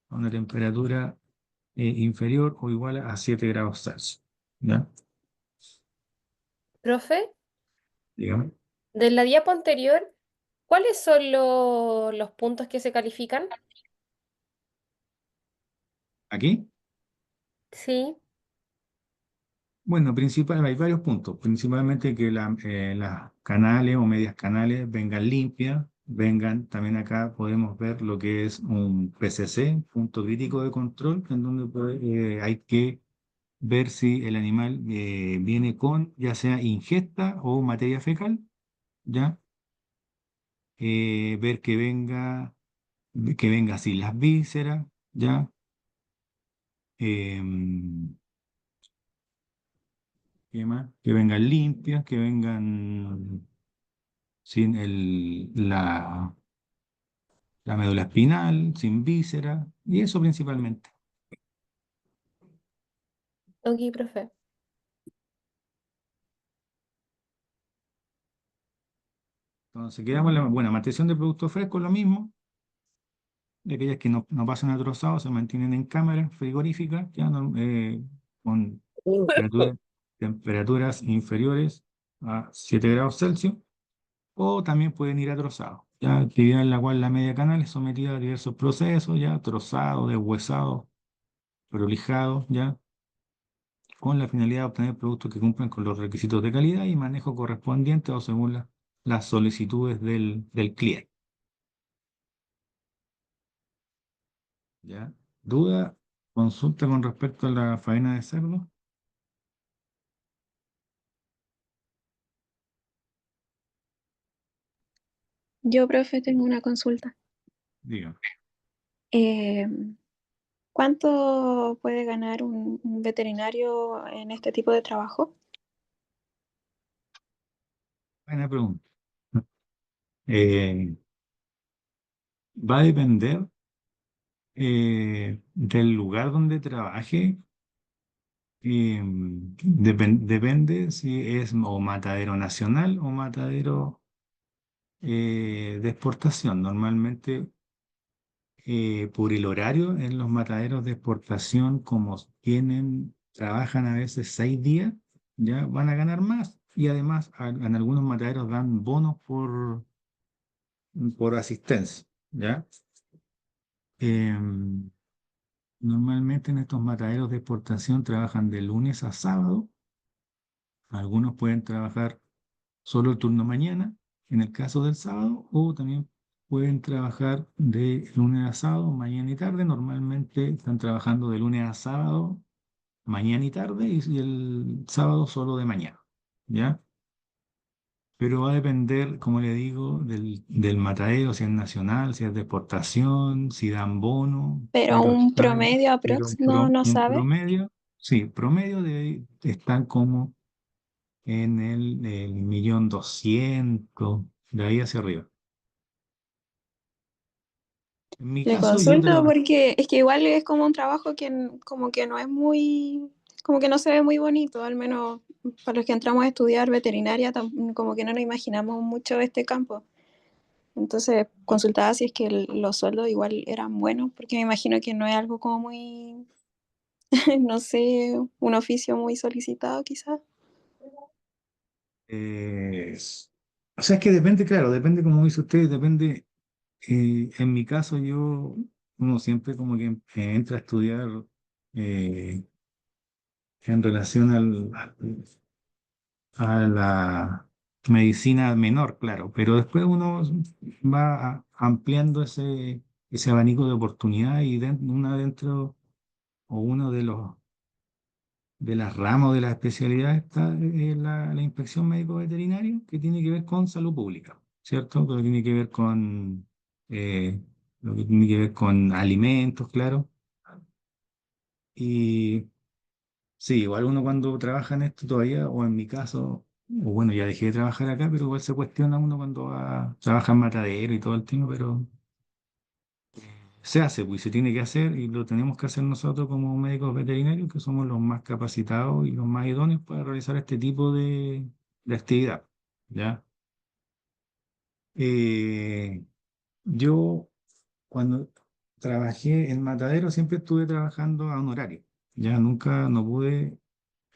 a una temperatura inferior o igual a 7 grados Celsius. ¿Ya? Profe, Dígame. de la diapo anterior, ¿cuáles son los puntos que se califican? Aquí, Sí, bueno, hay varios puntos. Principalmente que las canales o medias canales vengan limpias, vengan, también acá podemos ver lo que es un PCC, punto crítico de control, en donde hay que ver si el animal viene con ya sea ingesta o materia fecal, ¿ya? Ver que venga sin las vísceras, ¿ya? Em, ¿Qué más? Que vengan limpias, que vengan sin la médula espinal, sin vísceras, y eso principalmente. ok, profe. Entonces, quedamos en la, bueno, mantención de productos frescos, lo mismo. De aquellas que no pasan a trozado se mantienen en cámaras frigoríficas, ya, con temperaturas inferiores a 7 grados Celsius, o también pueden ir a trozado. Ya, actividad en la cual la media canal es sometida a diversos procesos, ya, trozado, deshuesado, prolijado, ya, con la finalidad de obtener productos que cumplan con los requisitos de calidad y manejo correspondiente o según las solicitudes del cliente. ¿Ya? ¿Duda? ¿Consulta con respecto a la faena de cerdo? Yo, profe, tengo una consulta. Dígame. Eh, ¿Cuánto puede ganar un veterinario en este tipo de trabajo? Buena pregunta. Eh, Va a depender del lugar donde trabaje. Depende si es o matadero nacional o matadero de exportación. Normalmente, por el horario en los mataderos de exportación, como trabajan a veces 6 días, ya van a ganar más y además en algunos mataderos dan bonos por asistencia, ¿ya? Em, Normalmente en estos mataderos de exportación trabajan de lunes a sábado. Algunos pueden trabajar solo el turno mañana, en el caso del sábado, o también pueden trabajar de lunes a sábado, mañana y tarde. Normalmente están trabajando de lunes a sábado, mañana y tarde, y el sábado solo de mañana, ¿ya? Pero va a depender, como le digo, del matadero, si es nacional, si es de exportación, si dan bono, Pero pero un están, promedio pero aprox, no, no un sabe. promedio, sí, promedio están como en el 1.200.000, de ahí hacia arriba. En mi Le caso, yo consulto trabajé, porque es que igual es como un trabajo que como que no es muy, como que no se ve muy bonito, al menos para los que entramos a estudiar veterinaria, como que no nos imaginamos mucho este campo. Entonces consultaba si es que los sueldos igual eran buenos, porque me imagino que no es algo como muy, no sé, un oficio muy solicitado quizás. eh, o sea, es que depende, claro, depende como dice usted, depende. En mi caso, uno siempre como que entra a estudiar eh, en relación a la medicina menor, claro, pero después uno va ampliando ese abanico de oportunidad y una dentro o uno de las ramas o de las especialidades está la inspección médico-veterinaria, que tiene que ver con salud pública, ¿cierto? Que tiene que ver eh, lo que tiene que ver con alimentos, claro. Y sí, igual uno cuando trabaja en esto todavía, o en mi caso, o bueno, ya dejé de trabajar acá, pero igual se cuestiona uno cuando trabaja en matadero y todo el tema, pero se hace, pues se tiene que hacer y lo tenemos que hacer nosotros como médicos veterinarios, que somos los más capacitados y los más idóneos para realizar este tipo de actividad, ¿ya? Eh, yo cuando trabajé en matadero siempre estuve trabajando a un horario, ya nunca no pude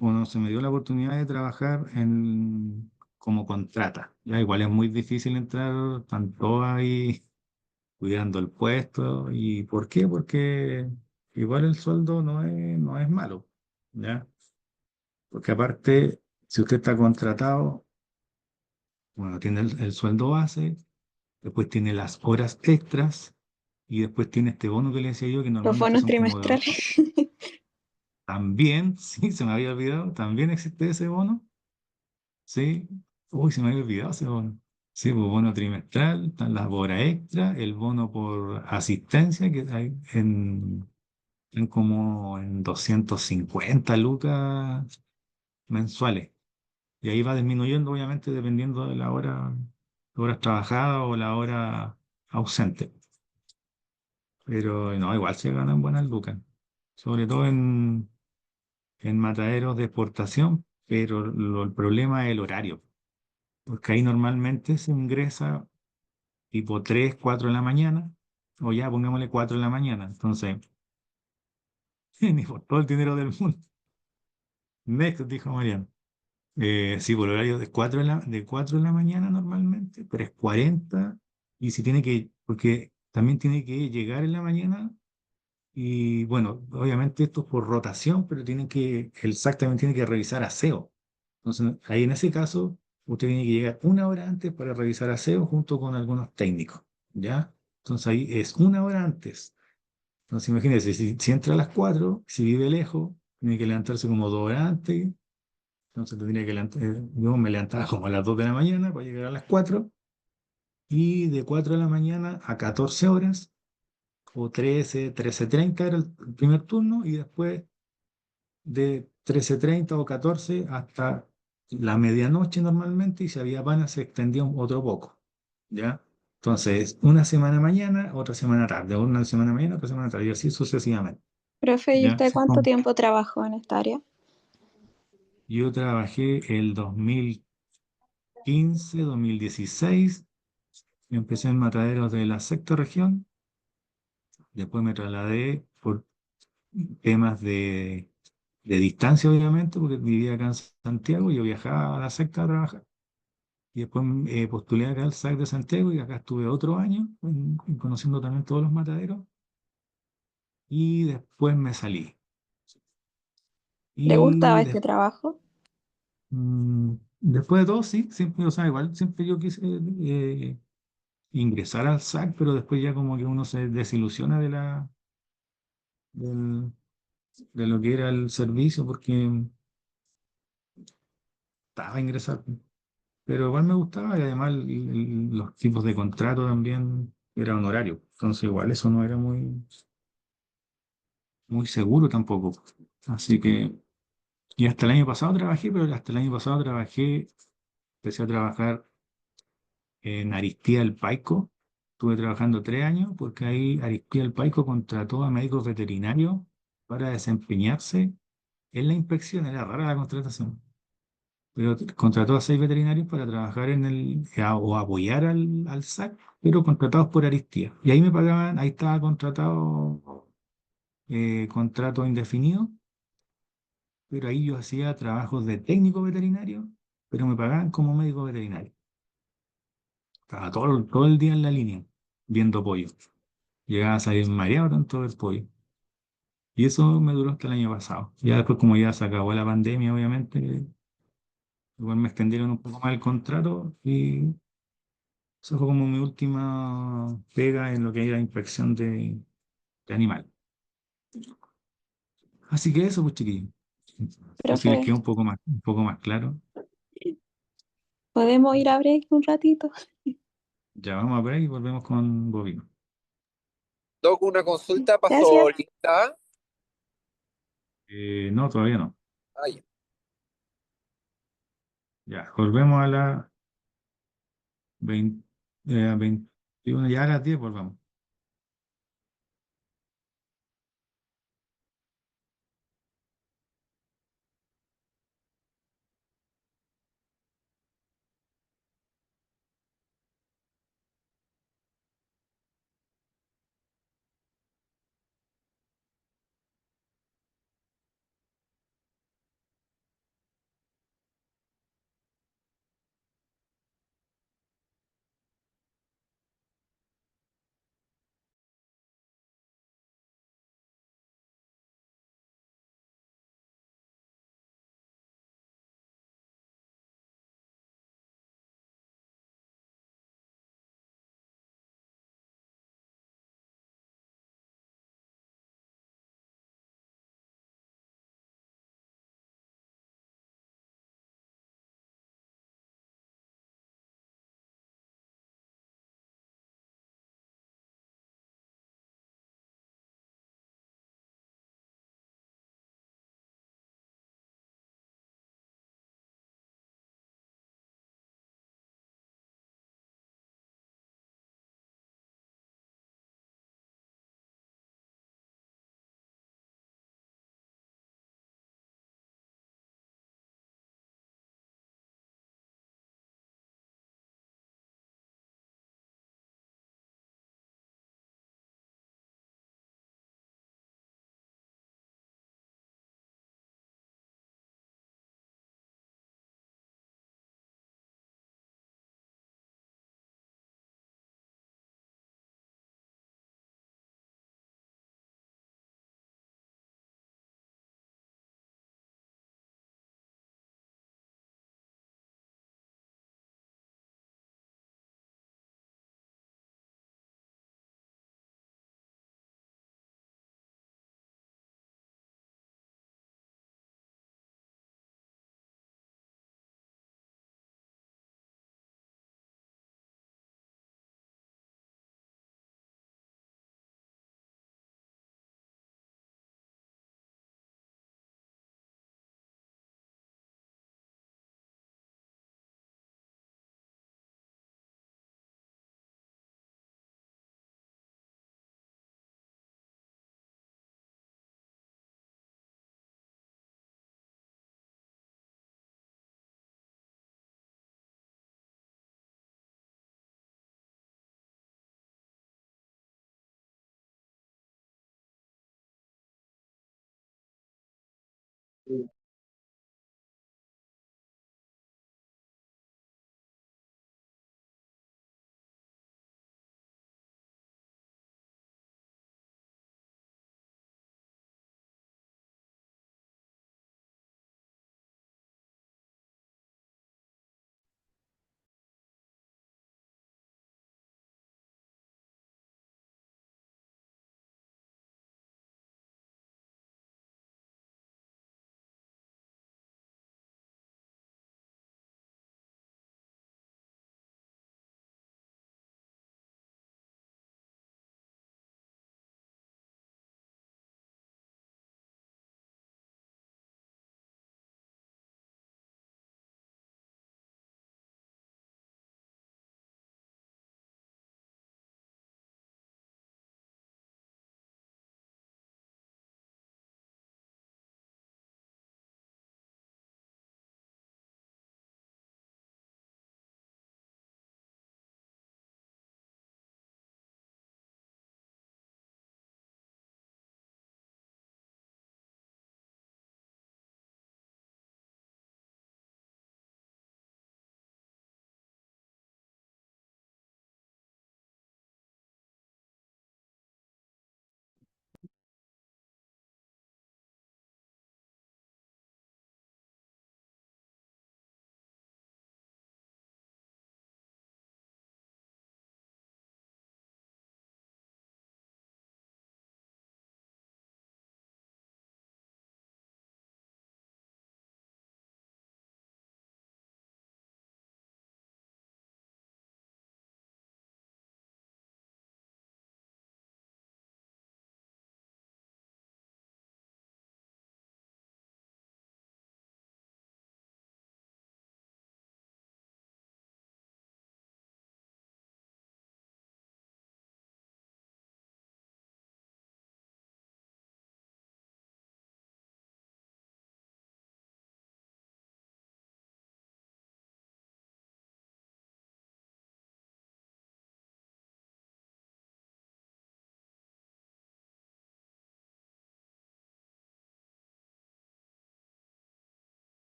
o no se me dio la oportunidad de trabajar como contrata, ya igual es muy difícil entrar tanto ahí cuidando el puesto. ¿Y por qué? Porque igual el sueldo no es malo, ¿ya? Porque aparte, si usted está contratado, bueno, tiene el sueldo base, después tiene las horas extras y después tiene este bono que le decía yo, que Los normalmente bonos son como de dos. trimestrales. También, sí, se me había olvidado, también existe ese bono, sí. Uy, se me había olvidado ese bono. Sí, pues bono trimestral, están las horas extra, el bono por asistencia, que hay en como en 250 lucas mensuales. Y ahí va disminuyendo, obviamente, dependiendo de la hora, horas trabajadas o la hora ausente. Pero no, igual se ganan buenas lucas, sobre todo en mataderos de exportación, pero el problema es el horario, porque ahí normalmente se ingresa tipo 3 4 de la mañana, o ya pongámosle 4 de la mañana, entonces, ni por todo el dinero del mundo. Next, dijo Mariano. Sí, por horario de 4 de la mañana normalmente, 3:40, y si tiene que, porque también tiene que llegar en la mañana, y bueno, obviamente esto es por rotación, pero el SAC también tiene que revisar aseo. Entonces, ahí en ese caso, usted tiene que llegar una hora antes para revisar aseo junto con algunos técnicos, ¿ya? Entonces ahí es una hora antes. Entonces imagínese, si entra a las 4, si vive lejos, tiene que levantarse como 2 horas antes. Entonces tendría que yo me levantaba como a las 2 de la mañana para llegar a las 4, y de 4 de la mañana a 14 horas o 13:30 era el primer turno, y después de 13:30 o 14 hasta la medianoche normalmente, y si había pana se extendía otro poco, ¿ya? Entonces, una semana mañana, otra semana tarde, una semana mañana, otra semana tarde, y así sucesivamente, Profe, ¿y ¿ya? usted cuánto tiempo trabajó en esta área? Yo trabajé el 2015, 2016. Empecé en mataderos de la sexta región, después me trasladé por temas de de distancia, obviamente, porque vivía acá en Santiago y yo viajaba a la secta a trabajar. Y después postulé acá al SAC de Santiago y acá estuve otro año conociendo también todos los mataderos y después me salí. ¿Le gustaba Y este trabajo? después de todo, sí, siempre, o sea, igual siempre yo quise ingresar al SAC, pero después ya como que uno se desilusiona del- de lo que era el servicio porque estaba a ingresar. Pero igual me gustaba y además los tipos de contrato también eran honorarios. Entonces igual eso no era muy seguro tampoco. Así que, y hasta el año pasado trabajé, pero hasta el año pasado trabajé, empecé a trabajar en Aristía del Paico. Estuve trabajando 3 años porque ahí Aristía del Paico contrató a médicos veterinarios para desempeñarse en la inspección. Era rara la contratación. Pero contrató a 6 veterinarios para trabajar o apoyar al SAC, pero contratados por Aristía. Y ahí me pagaban, ahí estaba contratado, contrato indefinido, pero ahí yo hacía trabajos de técnico veterinario, pero me pagaban como médico veterinario. Estaba todo el día en la línea, viendo pollo. Llegaba a salir mareado tanto del pollo. Y eso me duró hasta el año pasado. Ya después, como ya se acabó la pandemia, obviamente, igual me extendieron un poco más el contrato y eso fue como mi última pega en lo que era inspección de animal. Así que eso, pues chiquillos. No sé si les Profe, queda un poco más claro. ¿podemos ir a break un ratito? Ya vamos a ver y volvemos con Bobino. Doc, una consulta Gracias. pasó lista. No, todavía no. Ay, Ya, volvemos a las 20, 21, ya a las 10 volvamos.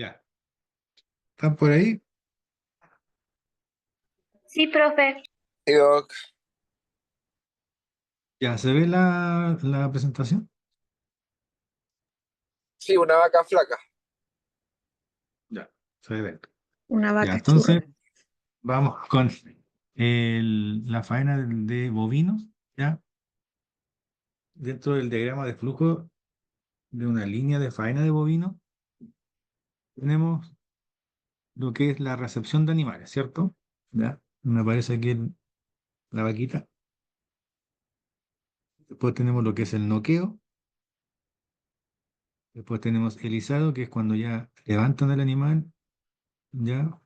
Ya. ¿Están por ahí? Sí, profe. Sí, Doc. Ya, ¿se ve la presentación? Sí, una vaca flaca. Ya, se ve. Una Ya, vaca entonces churra. vamos con la faena de bovinos, ¿ya? Dentro del diagrama de flujo de una línea de faena de bovinos, tenemos lo que es la recepción de animales, ¿cierto? ¿Ya? Me aparece aquí la vaquita. Después tenemos lo que es el noqueo. Después tenemos el izado, que es cuando ya levantan el animal, ya.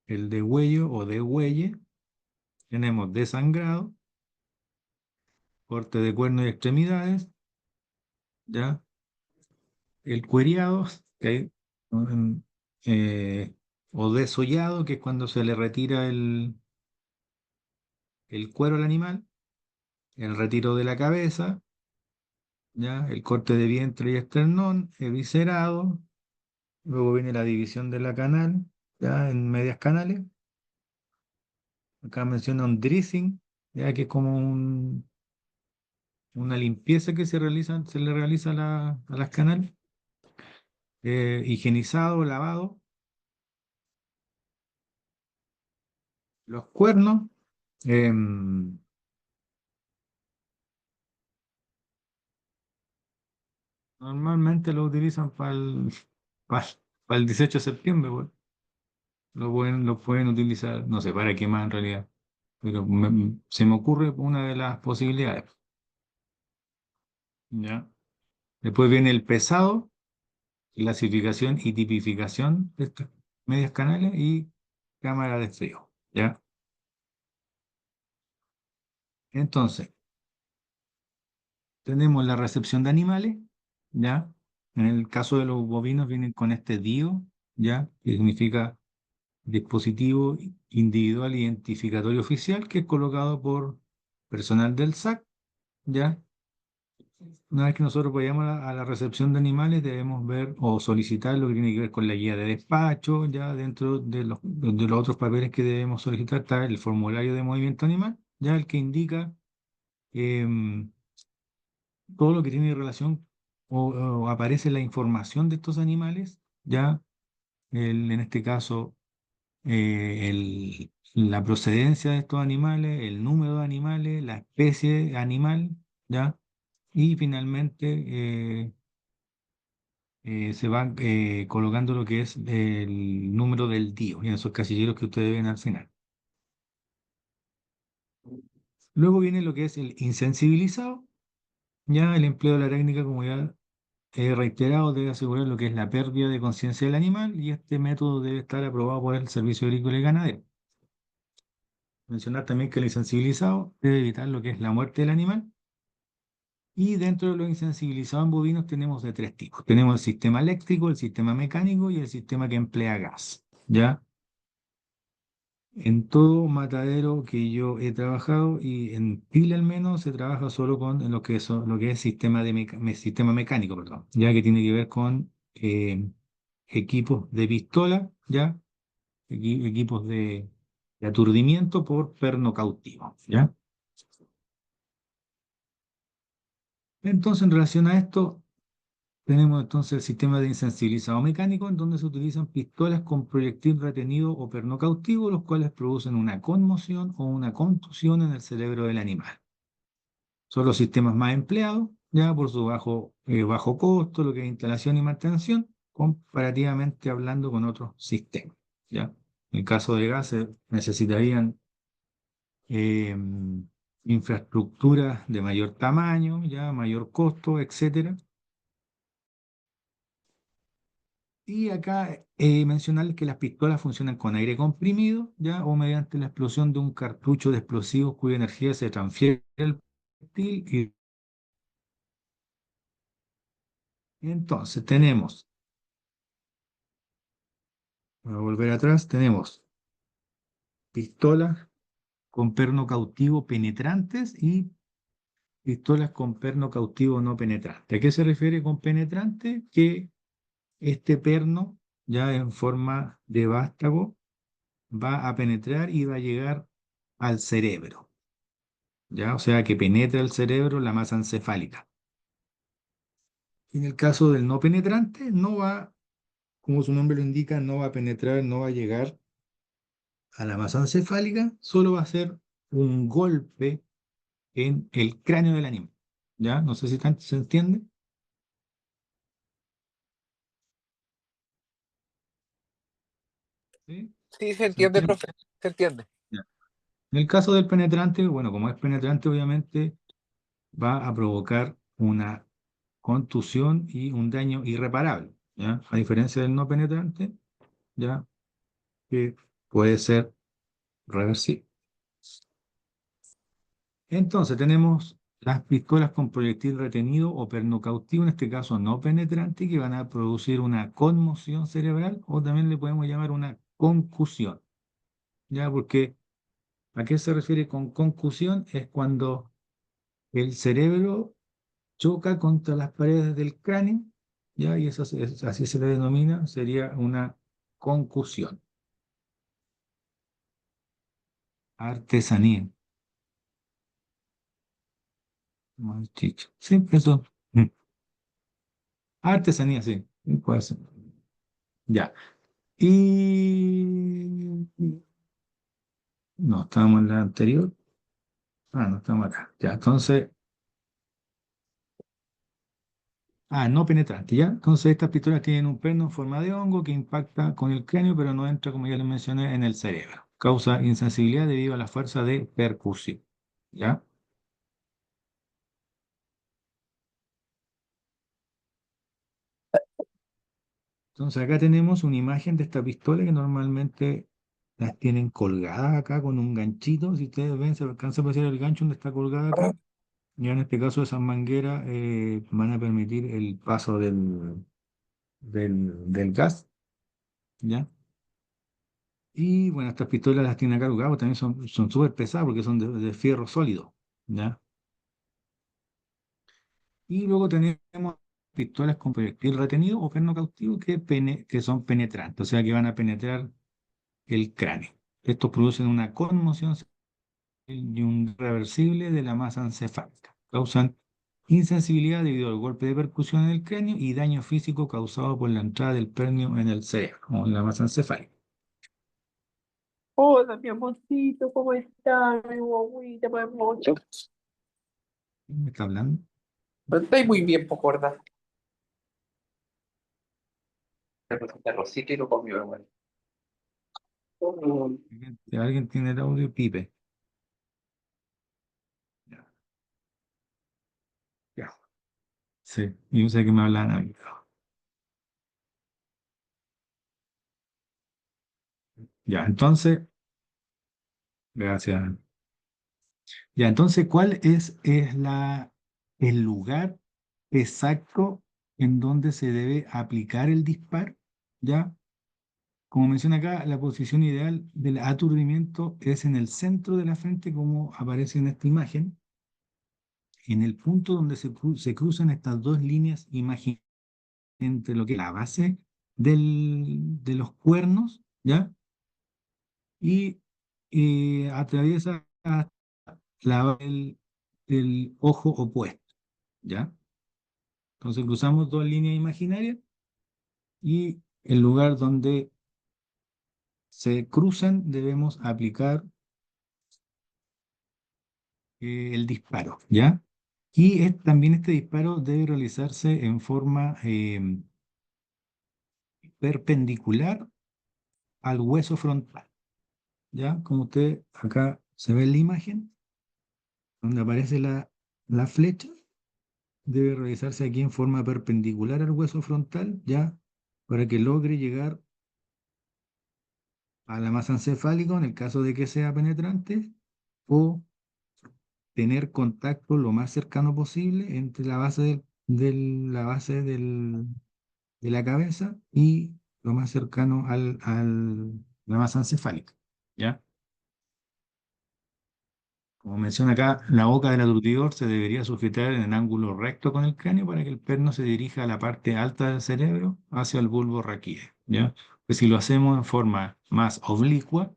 El degüello o degüelle. Tenemos desangrado, corte de cuernos y extremidades, ya. El cueriado, que hay, mm, eh, o desollado, que es cuando se le retira el cuero al animal. El retiro de la cabeza, ya. El corte de vientre y esternón, eviscerado. Luego viene la división de la canal, ya, en medias canales. Acá menciona un dressing, ya, que es como una limpieza que se le realiza a las canales. Higienizado, lavado. Los cuernos, em, normalmente lo utilizan para el 18 de septiembre, pues. Lo pueden utilizar, no sé para qué más en realidad, pero se me ocurre una de las posibilidades. ¿Ya? Después viene el pesado, clasificación y tipificación de estos medios canales y cámara de frío. ¿Ya? Entonces, tenemos la recepción de animales, ¿ya? En el caso de los bovinos vienen con este DIO, ¿ya? Que significa dispositivo individual identificatorio oficial, que es colocado por personal del SAC, ¿ya? Una vez que nosotros vayamos a la recepción de animales, debemos ver o solicitar lo que tiene que ver con la guía de despacho, ya dentro de los otros papeles que debemos solicitar está el formulario de movimiento animal, ya el que indica em, todo lo que tiene relación o aparece la información de estos animales, ya en este caso la procedencia de estos animales, el número de animales, la especie animal, ya, y finalmente se va colocando lo que es el número del DIO y en esos casilleros que ustedes ven al final. Luego viene lo que es el insensibilizado, ya el empleo de la técnica, como ya reiterado, debe asegurar lo que es la pérdida de conciencia del animal y este método debe estar aprobado por el Servicio Agrícola y Ganadero. Mencionar también que el insensibilizado debe evitar lo que es la muerte del animal y dentro de los insensibilizados en bovinos tenemos de tres tipos. Tenemos el sistema eléctrico, el sistema mecánico y el sistema que emplea gas. ¿Ya? En todo matadero que yo he trabajado y en Chile al menos se trabaja solo con lo que es sistema mecánico, perdón, ya que tiene que ver con equipos de pistola, ya, equipos de aturdimiento por perno cautivo, ¿ya? Entonces, en relación a esto, tenemos entonces el sistema de insensibilizado mecánico, en donde se utilizan pistolas con proyectil retenido o perno cautivo, los cuales producen una conmoción o una contusión en el cerebro del animal. Son los sistemas más empleados, ya por su bajo costo, lo que es instalación y mantención, comparativamente hablando con otros sistemas, ¿ya? En el caso de gas, se necesitarían eh, infraestructuras de mayor tamaño, ya mayor costo, etcétera. Y acá mencionarles que las pistolas funcionan con aire comprimido, ya, o mediante la explosión de un cartucho de explosivos cuya energía se transfiere al proyectil. Y entonces tenemos, voy a volver atrás, tenemos pistolas con perno cautivo penetrantes y pistolas con perno cautivo no penetrante. ¿A qué se refiere con penetrante? Que este perno, ya en forma de vástago, va a penetrar y va a llegar al cerebro, ¿ya? O sea, que penetra el cerebro la masa encefálica. En el caso del no penetrante, no va, como su nombre lo indica, no va a penetrar, no va a llegar a la masa encefálica, solo va a ser un golpe en el cráneo del animal, ¿ya? No sé si se entiende. ¿Sí? Sí, se ¿Se entiende, entiende? profe, se entiende. Ya. En el caso del penetrante, bueno, como es penetrante, obviamente va a provocar una contusión y un daño irreparable, ¿ya? A diferencia del no penetrante, ¿ya? Que puede ser reversible. Entonces tenemos las pistolas con proyectil retenido o perno cautivo, en este caso no penetrante, que van a producir una conmoción cerebral o también le podemos llamar una concusión, ¿ya? Porque ¿a qué se refiere con concusión? Es cuando el cerebro choca contra las paredes del cráneo, ¿ya? Y eso así se le denomina, sería una concusión. Artesanía. Chicho. Sí, eso. Artesanía, sí. Sí, puede ser. Ya. Y... No, estábamos en la anterior. Ah, no, estamos acá. Ya, entonces... Ah, no penetrante, ¿ya? Entonces estas pistolas tienen un perno en forma de hongo que impacta con el cráneo, pero no entra, como ya les mencioné, en el cerebro. Causa insensibilidad debido a la fuerza de percusión, ¿ya? Entonces acá tenemos una imagen de esta pistola que normalmente las tienen colgadas acá con un ganchito. Si ustedes ven, se alcanza a apreciar el gancho donde está colgada acá. Ya en este caso esas mangueras van a permitir el paso del gas, ¿ya? Y bueno, estas pistolas las tienen acá colgadas, también son súper pesadas porque son de fierro sólido, ¿ya? Y luego tenemos pistolas con proyectil retenido o perno cautivo que son penetrantes, o sea que van a penetrar el cráneo. Estos producen una conmoción y un reversible de la masa encefálica. Causan insensibilidad debido al golpe de percusión en el cráneo y daño físico causado por la entrada del pernio en el cerebro o en la masa encefálica. Hola, mi amorcito, ¿cómo estás? Mi guaguita, mi amor. ¿Quién me está hablando? Estoy muy bien, por gorda. Le presenta Rosita y lo comió, hermano. Si alguien tiene el audio, pipe. Ya, ya. Sí, yo sé que me hablan a mí. Ya, entonces, gracias. Ya, entonces, ¿cuál es el lugar exacto en donde se debe aplicar el disparo? ¿Ya? Como menciona acá, la posición ideal del aturdimiento es en el centro de la frente, como aparece en esta imagen, en el punto donde se cruzan estas dos líneas imaginarias entre lo que es la base de los cuernos, ¿ya? Y atraviesa el ojo opuesto, ¿ya? Entonces cruzamos dos líneas imaginarias y el lugar donde se cruzan debemos aplicar el disparo, ¿ya? Y también este disparo debe realizarse en forma perpendicular al hueso frontal, ¿ya? Como usted acá se ve en la imagen, donde aparece la flecha, debe realizarse aquí en forma perpendicular al hueso frontal, ¿ya? Para que logre llegar a la masa encefálica en el caso de que sea penetrante, o tener contacto lo más cercano posible entre la base la base de la cabeza y lo más cercano la masa encefálica, ¿ya? Como menciona acá, la boca del aturdidor se debería sujetar en el ángulo recto con el cráneo para que el perno se dirija a la parte alta del cerebro hacia el bulbo raquídeo, ¿ya? Pues si lo hacemos en forma más oblicua,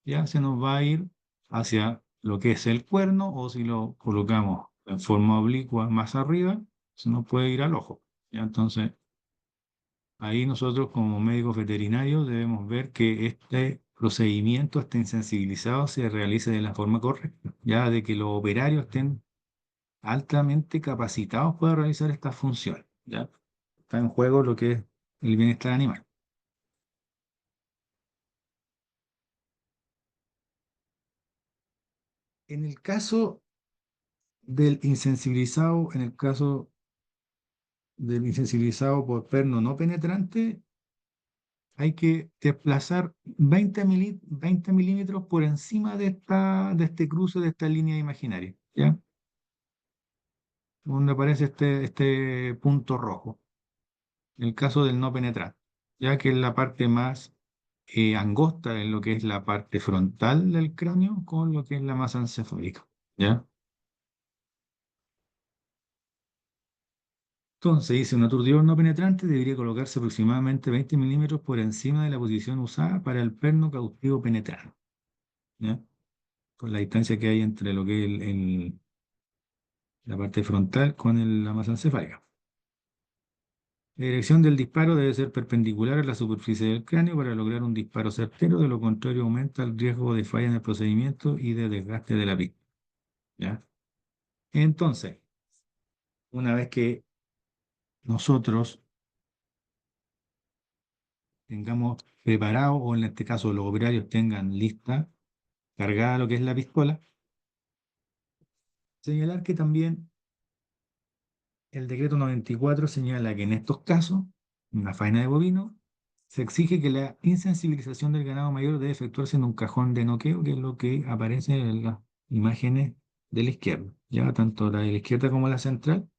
ya se nos va a ir hacia lo que es el cuerno, o si lo colocamos en forma oblicua más arriba, se nos puede ir al ojo, ¿ya? Entonces, ahí nosotros como médicos veterinarios debemos ver que este procedimiento, este insensibilizado, se realice de la forma correcta, ya de que los operarios estén altamente capacitados para realizar estas funciones, ¿ya? Está en juego lo que es el bienestar animal. En el caso del insensibilizado, en el caso del insensibilizado por perno no penetrante, hay que desplazar 20 milímetros por encima de este cruce, de esta línea imaginaria, ¿ya? Donde aparece este punto rojo. En el caso del no penetrante, ya que es la parte más angosta en lo que es la parte frontal del cráneo con lo que es la masa encefálica, ¿ya? Entonces, dice, un aturdidor no penetrante debería colocarse aproximadamente 20 milímetros por encima de la posición usada para el perno cautivo penetrante, ¿ya? Con la distancia que hay entre lo que es la parte frontal con la masa encefálica. La dirección del disparo debe ser perpendicular a la superficie del cráneo para lograr un disparo certero, de lo contrario aumenta el riesgo de falla en el procedimiento y de desgaste de la víctima, ¿ya? Entonces, una vez que nosotros tengamos preparado, o en este caso los operarios tengan lista, cargada lo que es la pistola, señalar que también el decreto 94 señala que en estos casos, en la faena de bovino, se exige que la insensibilización del ganado mayor debe efectuarse en un cajón de noqueo, que es lo que aparece en las imágenes de la izquierda, ya tanto la de la izquierda como la central.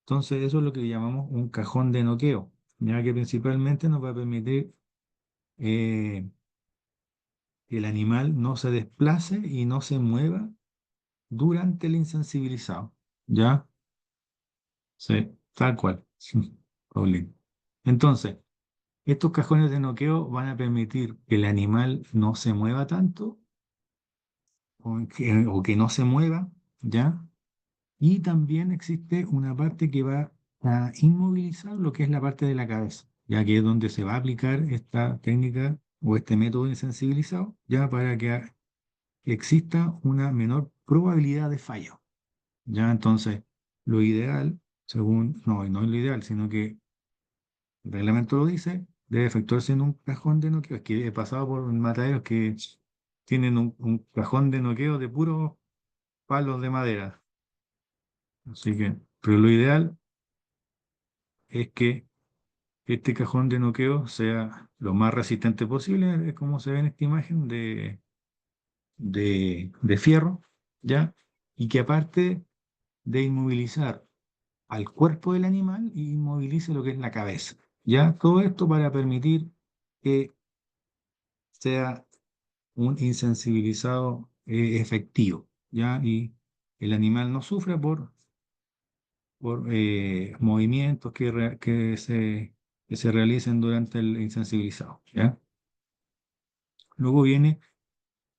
Entonces, eso es lo que llamamos un cajón de noqueo, ya que principalmente nos va a permitir que el animal no se desplace y no se mueva durante el insensibilizado, ¿ya? Sí, tal cual. Paulín. Entonces, estos cajones de noqueo van a permitir que el animal no se mueva tanto o que no se mueva, ¿ya? Y también existe una parte que va a inmovilizar lo que es la parte de la cabeza, ya que es donde se va a aplicar esta técnica o este método insensibilizado, ya para que exista una menor probabilidad de fallo. Ya entonces, lo ideal, según, no, no es lo ideal, sino que el reglamento lo dice, debe efectuarse en un cajón de noqueo. Es que he pasado por mataderos que tienen un cajón de noqueo de puros palos de madera. Así que, pero lo ideal es que este cajón de noqueo sea lo más resistente posible, como se ve en esta imagen de fierro, ¿ya? Y que aparte de inmovilizar al cuerpo del animal, inmovilice lo que es la cabeza, ¿ya? Todo esto para permitir que sea un insensibilizado efectivo, ¿ya? Y el animal no sufra por movimientos que se realicen durante el insensibilizado, ¿ya? Luego viene,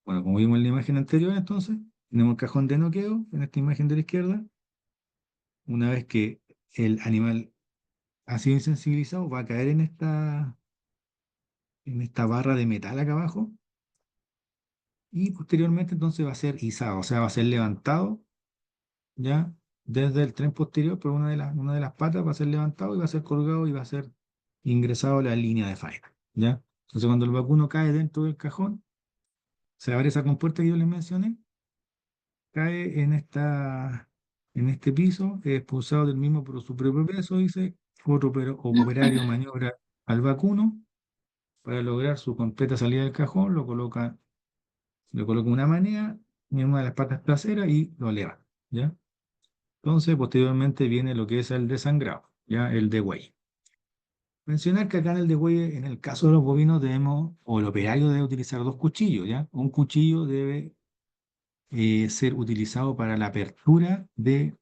bueno, como vimos en la imagen anterior, entonces, tenemos el cajón de noqueo en esta imagen de la izquierda. Una vez que el animal ha sido insensibilizado, va a caer en esta barra de metal acá abajo, y posteriormente entonces va a ser izado, o sea, va a ser levantado ya desde el tren posterior, por una de las patas va a ser levantado y va a ser colgado y va a ser ingresado a la línea de faena, ¿ya? Entonces cuando el vacuno cae dentro del cajón, se abre esa compuerta que yo les mencioné, cae en este piso, es expulsado del mismo por su propio peso, dice, otro operario maniobra al vacuno para lograr su completa salida del cajón, le coloca una manea en una de las patas traseras y lo eleva, ¿ya? Entonces, posteriormente viene lo que es el desangrado, ¿ya? El degüello. Mencionar que acá en el degüello, en el caso de los bovinos, o el operario debe utilizar dos cuchillos, ¿ya? Un cuchillo debe ser utilizado para la apertura de,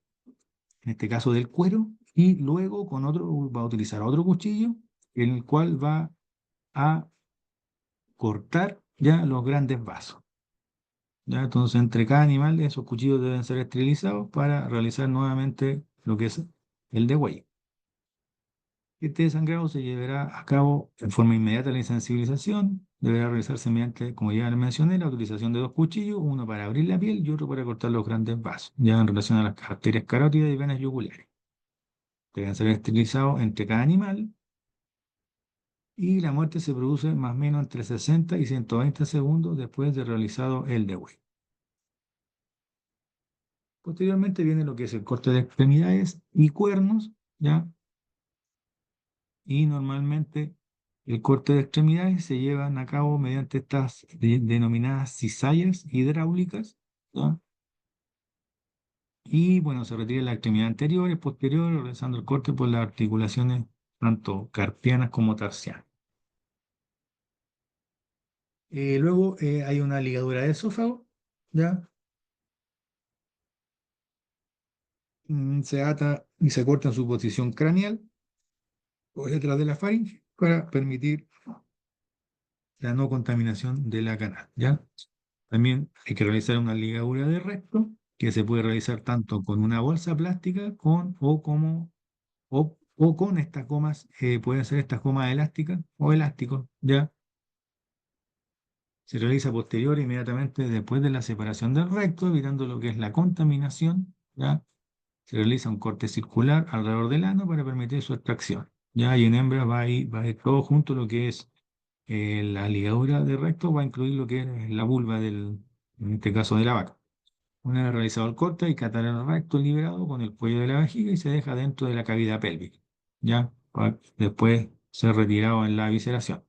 en este caso, del cuero, y luego con otro va a utilizar otro cuchillo, en el cual va a cortar ya los grandes vasos. ¿Ya? Entonces, entre cada animal, esos cuchillos deben ser esterilizados para realizar nuevamente lo que es el degüello. Este desangrado se llevará a cabo en forma inmediata la insensibilización. Deberá realizarse mediante, como ya les mencioné, la utilización de dos cuchillos, uno para abrir la piel y otro para cortar los grandes vasos, ya en relación a las arterias carótidas y venas yugulares. Deben ser esterilizados entre cada animal y la muerte se produce más o menos entre 60 y 120 segundos después de realizado el degüello. Posteriormente viene lo que es el corte de extremidades y cuernos, ¿ya? Y normalmente el corte de extremidades se llevan a cabo mediante estas denominadas cizallas hidráulicas, ¿ya? Y bueno, se retira la extremidad anterior y posterior, realizando el corte por las articulaciones tanto carpianas como tarsianas. Luego hay una ligadura de esófago, ¿ya? Se ata y se corta en su posición craneal o detrás de la faringe para permitir la no contaminación de la canal, ¿ya? También hay que realizar una ligadura de recto, que se puede realizar tanto con una bolsa plástica o con estas gomas, pueden ser estas gomas elásticas o elásticos, ¿ya? Se realiza posterior inmediatamente después de la separación del recto, evitando lo que es la contaminación, ¿ya? Se realiza un corte circular alrededor del ano para permitir su extracción, ¿ya? Y en hembras va a ir todo junto lo que es la ligadura de recto, va a incluir lo que es la vulva en este caso de la vaca. Una vez realizado el corte, hay que atar el recto liberado con el cuello de la vejiga y se deja dentro de la cavidad pélvica, ¿ya? Para después ser retirado en la visceración.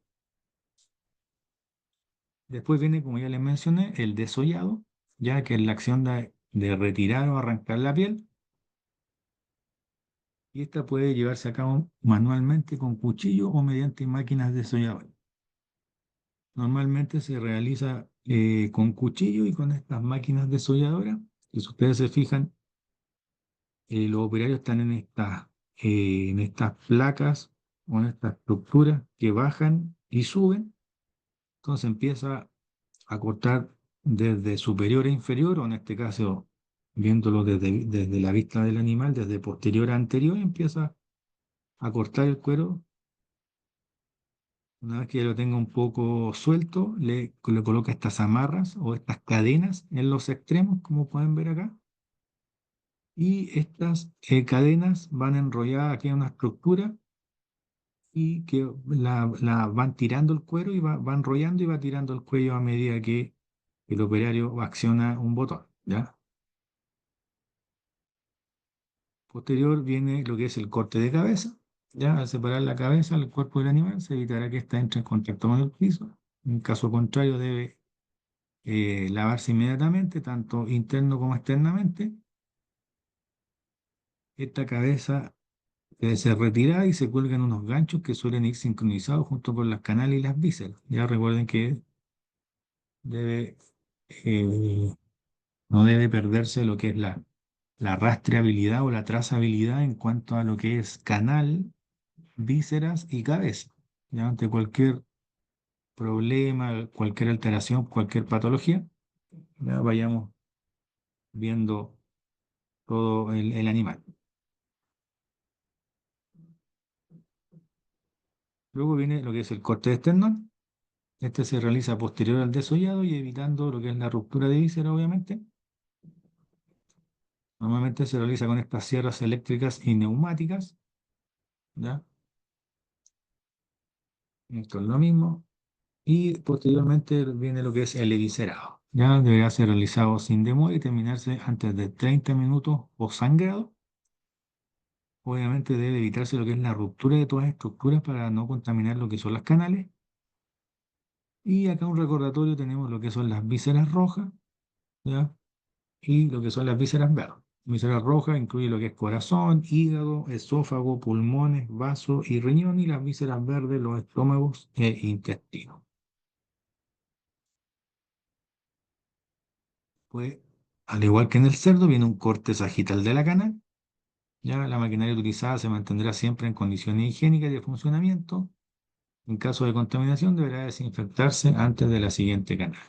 Después viene, como ya les mencioné, el desollado, ya que es la acción de retirar o arrancar la piel. Y esta puede llevarse a cabo manualmente con cuchillo o mediante máquinas desolladoras. Normalmente se realiza con cuchillo y con estas máquinas desolladoras. Y si ustedes se fijan, los operarios están en estas placas o en estas estructuras que bajan y suben. Entonces empieza a cortar desde superior a inferior, o en este caso, viéndolo desde la vista del animal, desde posterior a anterior, empieza a cortar el cuero. Una vez que ya lo tenga un poco suelto, le coloca estas amarras o estas cadenas en los extremos, como pueden ver acá. Y estas cadenas van enrolladas aquí en una estructura y que la van tirando el cuero y va enrollando y va tirando el cuello a medida que el operario acciona un botón, ¿ya? Posterior viene lo que es el corte de cabeza, ¿ya? Al separar la cabeza del cuerpo del animal se evitará que ésta entre en contacto con el piso. En caso contrario debe lavarse inmediatamente, tanto interno como externamente. Esta cabeza debe ser retirada y se cuelgan unos ganchos que suelen ir sincronizados junto con las canales y las vísceras. Ya recuerden que debe, eh, no debe perderse lo que es la rastreabilidad o la trazabilidad en cuanto a lo que es canal, vísceras y cabeza. Ya ante cualquier problema, cualquier alteración, cualquier patología, ya vayamos viendo todo el animal. Luego viene lo que es el corte de esternón. Este se realiza posterior al desollado y evitando lo que es la ruptura de víscera, obviamente. Normalmente se realiza con estas sierras eléctricas y neumáticas, ¿ya? Esto es lo mismo. Y posteriormente viene lo que es el eviscerado. Ya deberá ser realizado sin demora y terminarse antes de 30 minutos o sangrado. Obviamente debe evitarse lo que es la ruptura de todas las estructuras para no contaminar lo que son las canales. Y acá un recordatorio tenemos lo que son las vísceras rojas, ¿ya? Y lo que son las vísceras verdes. Vísceras rojas incluye lo que es corazón, hígado, esófago, pulmones, vaso y riñón, y las vísceras verdes, los estómagos e intestinos. Pues Al igual que en el cerdo, viene un corte sagital de la cana. Ya la maquinaria utilizada se mantendrá siempre en condiciones higiénicas y de funcionamiento. En caso de contaminación, deberá desinfectarse antes de la siguiente cana.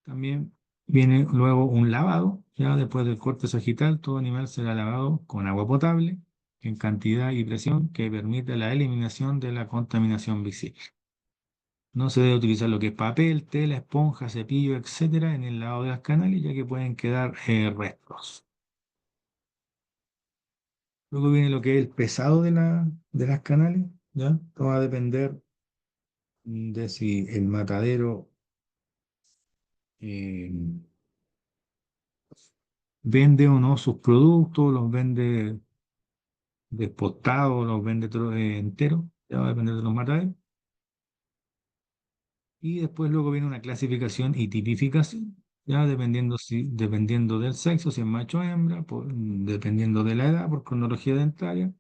También viene luego un lavado. Ya después del corte sagital, todo animal será lavado con agua potable en cantidad y presión que permita la eliminación de la contaminación visible. No se debe utilizar lo que es papel, tela, esponja, cepillo, etcétera, en el lavado de las canales, ya que pueden quedar restos. Luego viene lo que es el pesado de las canales, ¿ya? Esto va a depender de si el matadero eh, vende o no sus productos, los vende despostados, los vende enteros, ya va a depender de los mataderos. Y después luego viene una clasificación y tipificación, ya dependiendo del sexo, si es macho o hembra, dependiendo de la edad, por cronología dentaria,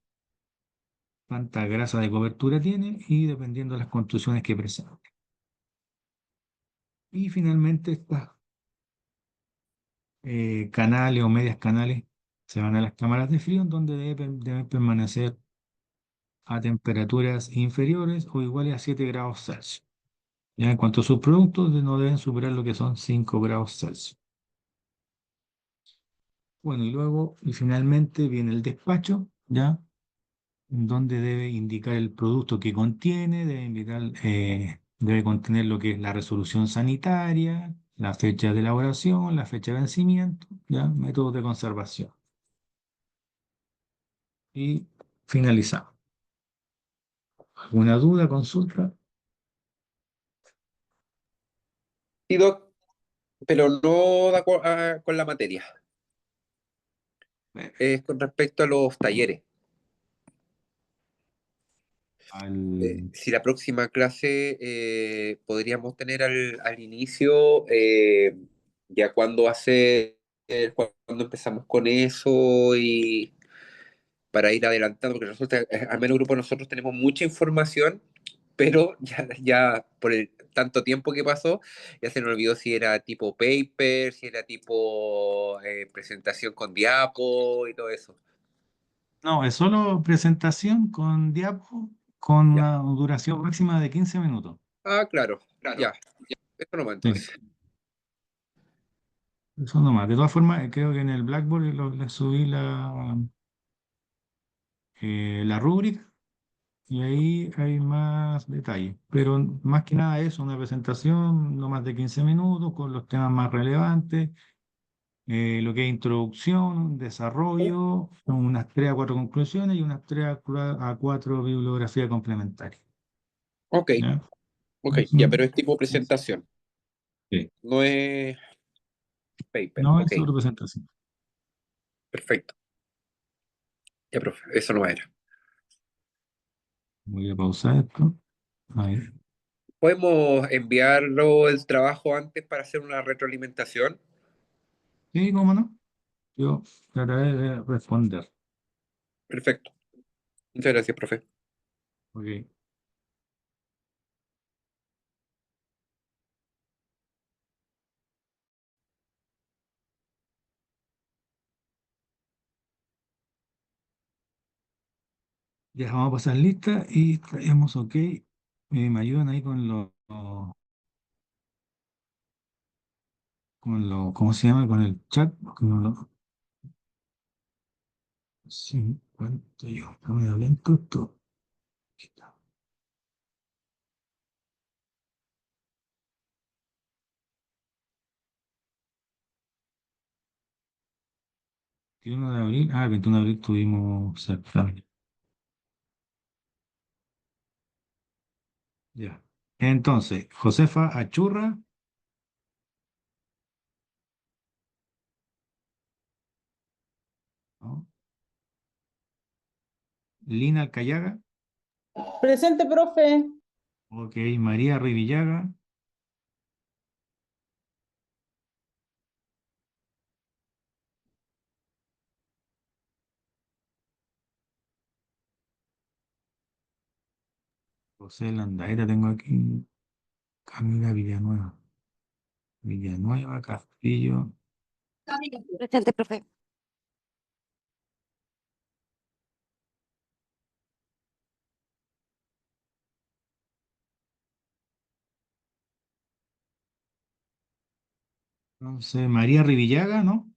cuánta grasa de cobertura tiene y dependiendo de las construcciones que presenta. Y finalmente estas canales o medias canales se van a las cámaras de frío, donde deben permanecer a temperaturas inferiores o iguales a 7 grados Celsius. Ya en cuanto a sus productos, no deben superar lo que son 5 grados Celsius. Bueno, y luego, y finalmente viene el despacho, ¿ya? Donde debe indicar el producto que contiene, debe contener lo que es la resolución sanitaria, la fecha de elaboración, la fecha de vencimiento, ¿ya? Métodos de conservación. Y finalizamos. ¿Alguna duda, consulta? Sí, Doc, pero no con la materia. Eh, Es con respecto a los talleres. Al... Si la próxima clase podríamos tener al inicio, ya cuando cuando empezamos con eso y para ir adelantando, porque nosotros, al menos el grupo de nosotros tenemos mucha información, pero ya por el tanto tiempo que pasó, ya se nos olvidó si era tipo paper, si era tipo presentación con diapo y todo eso. No, es solo presentación con diapo con Ya. una duración máxima de 15 minutos. Ah, claro, ya. Eso nomás Sí, entonces. eso nomás. De todas formas, creo que en el Blackboard le subí la rúbrica y ahí hay más detalles. Pero más que nada eso, una presentación no más de 15 minutos con los temas más relevantes, lo que es introducción, desarrollo, unas 3 a 4 conclusiones y unas 3 a 4 bibliografías complementarias. Ok, ¿Ya? ok, ya, Ujú. pero es tipo presentación, Sí. no es paper. No Ok, es solo presentación. perfecto. Ya, profe, eso no era. Voy a pausar esto. Ahí. ¿Podemos enviarlo el trabajo antes para hacer una retroalimentación? Sí, cómo no. Yo trataré de responder. Perfecto. Muchas gracias, profe. Ok. Ya vamos a pasar lista y traemos ok. Me ayudan ahí ¿cómo se llama? Con el chat. Porque no lo, 51. Está medio lento esto. Aquí está. 21 de abril. Ah, el 21 de abril tuvimos certamen. Ya. Entonces, Josefa Achurra, ¿no? Lina Alcayaga. Presente, profe. Ok, María Rivillaga. José Landaeta tengo aquí. Camila Villanueva. Villanueva, Castillo. Presente, profe. Entonces, María Rivillaga, ¿no?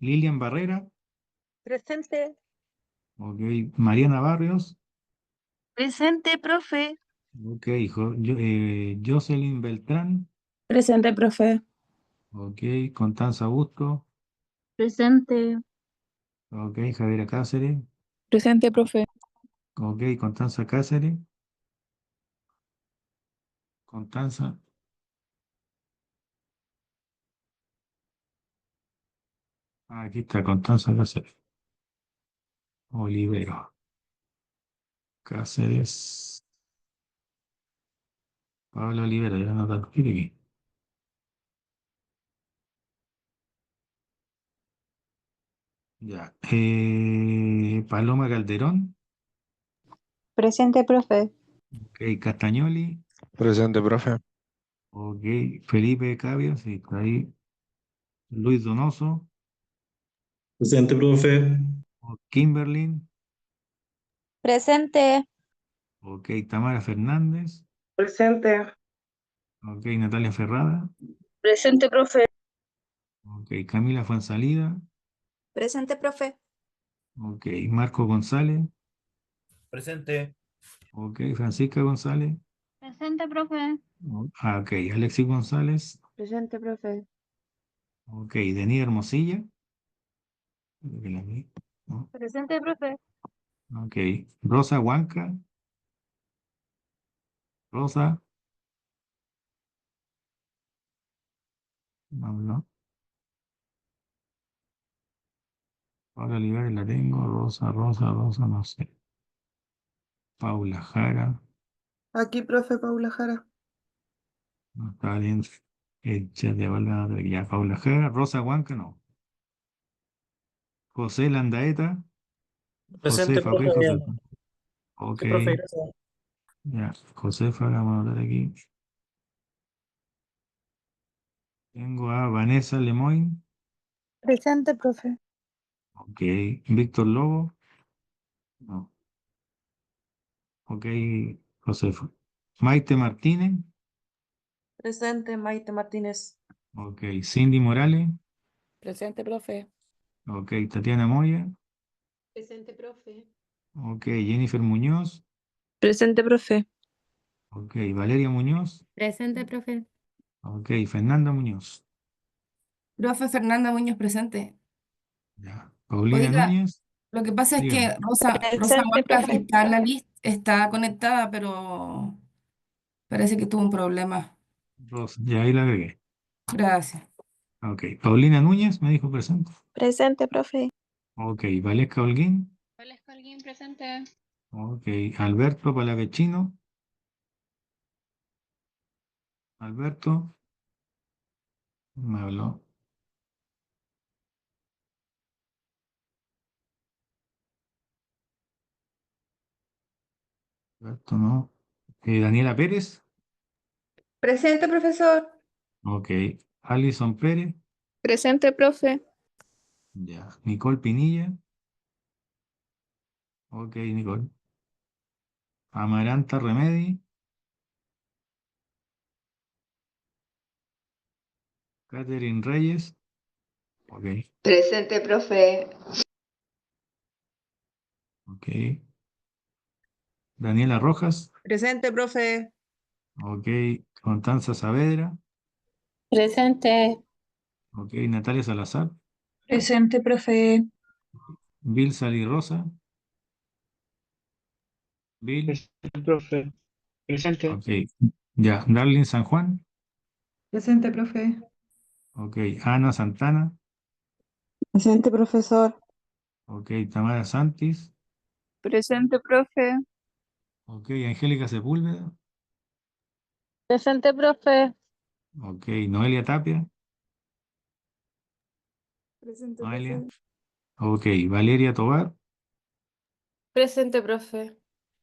Lilian Barrera. Presente. Ok. Mariana Barrios. Presente, profe. Ok. Jocelyn Beltrán. Presente, profe. Ok. Constanza Busto. Presente. Ok. Javiera Cáceres. Presente, profe. Ok. Constanza Cáceres. Constanza. Aquí está Constanza Cáceres. Olivero. Cáceres. Pablo Olivero. Ya no está aquí. Ya. Paloma Calderón. Presente, profe. Ok. Castañoli. Presente, profe. Ok. Felipe Cavio. Sí, está ahí. Luis Donoso. Presente, profe. O Kimberly. Presente. Ok. Tamara Fernández. Presente. Ok. Natalia Ferrada. Presente, profe. Ok. Camila Fuenzalida. Presente, profe. Ok. Marco González. Presente. Ok. Francisca González. Presente, profe. Ok. Alexis González. Presente, profe. Ok. Denis Hermosilla. Creo que la vi, ¿no? Presente, profe. Ok. Rosa Huanca. Rosa. No, no. Paula Olivares la tengo. Rosa, no sé. Paula Jara. Aquí, profe Paula Jara. No está bien. Hecha de bala, ya. Paula Jara. Rosa Huanca, no. José Landaeta. Presente, Josefa, ok, profe. Josefa. Ok. Sí, profe, gracias. Ya. Josefa, vamos a hablar aquí. Tengo a Vanessa Lemoyne. Presente, profe. Ok. Víctor Lobo. No. Ok. Josefa. Maite Martínez. Presente, Maite Martínez. Ok. Cindy Morales. Presente, profe. Ok. Tatiana Moya. Presente, profe. Ok. Jennifer Muñoz. Presente, profe. Ok. Valeria Muñoz. Presente, profe. Ok. Fernanda Muñoz. Profe Fernanda Muñoz presente. Ya. Paulina Oiga, Núñez. lo que pasa es Dígame. que Rosa Presente, Huarca profe. está en la lista, está conectada, pero parece que tuvo un problema. Rosa. Ya ahí la agregué. Gracias. Ok. Paulina Núñez me dijo presente. Presente, profe. Ok. Valesca Holguín. Valesca Holguín, presente. Ok. Alberto Palavecino. Alberto. Me habló. Alberto no. Daniela Pérez. Presente, profesor. Ok. Alison Pérez. Presente, profe. Ya. Nicole Pinilla. Ok, Nicole. Amaranta Remedi. Catherine Reyes. Ok. Presente, profe. Ok. Daniela Rojas. Presente, profe. Ok. Constanza Saavedra. Presente. Ok. Natalia Salazar. Presente, profe. Bill Sally Rosa. Bill. Presente, profe. Presente. Ok. Ya. Darlene San Juan. Presente, profe. Ok. Ana Santana. Presente, profesor. Ok. Tamara Santis. Presente, profe. Ok. Angélica Sepúlveda. Presente, profe. Ok. Noelia Tapia. Presente, Noelia. profe. Ok. Valeria Tobar. Presente, profe.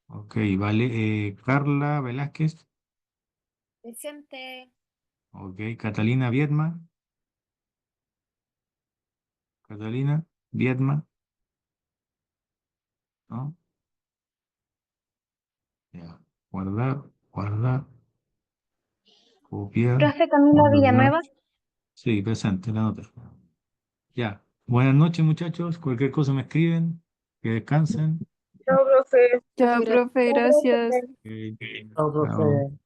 Ok. Carla Velázquez. Presente. Ok, Catalina Viedma. Catalina Viedma, ¿no? Ya. Guardar, guardar, copiar, Profe Camila guardar. Villanueva. Sí, presente, la nota. Ya. Buenas noches, muchachos. Cualquier cosa me escriben. Que descansen. Chao, profe. Chao, Gracias. profe, Chao, gracias. profe. Ok, Chao, chao. profe.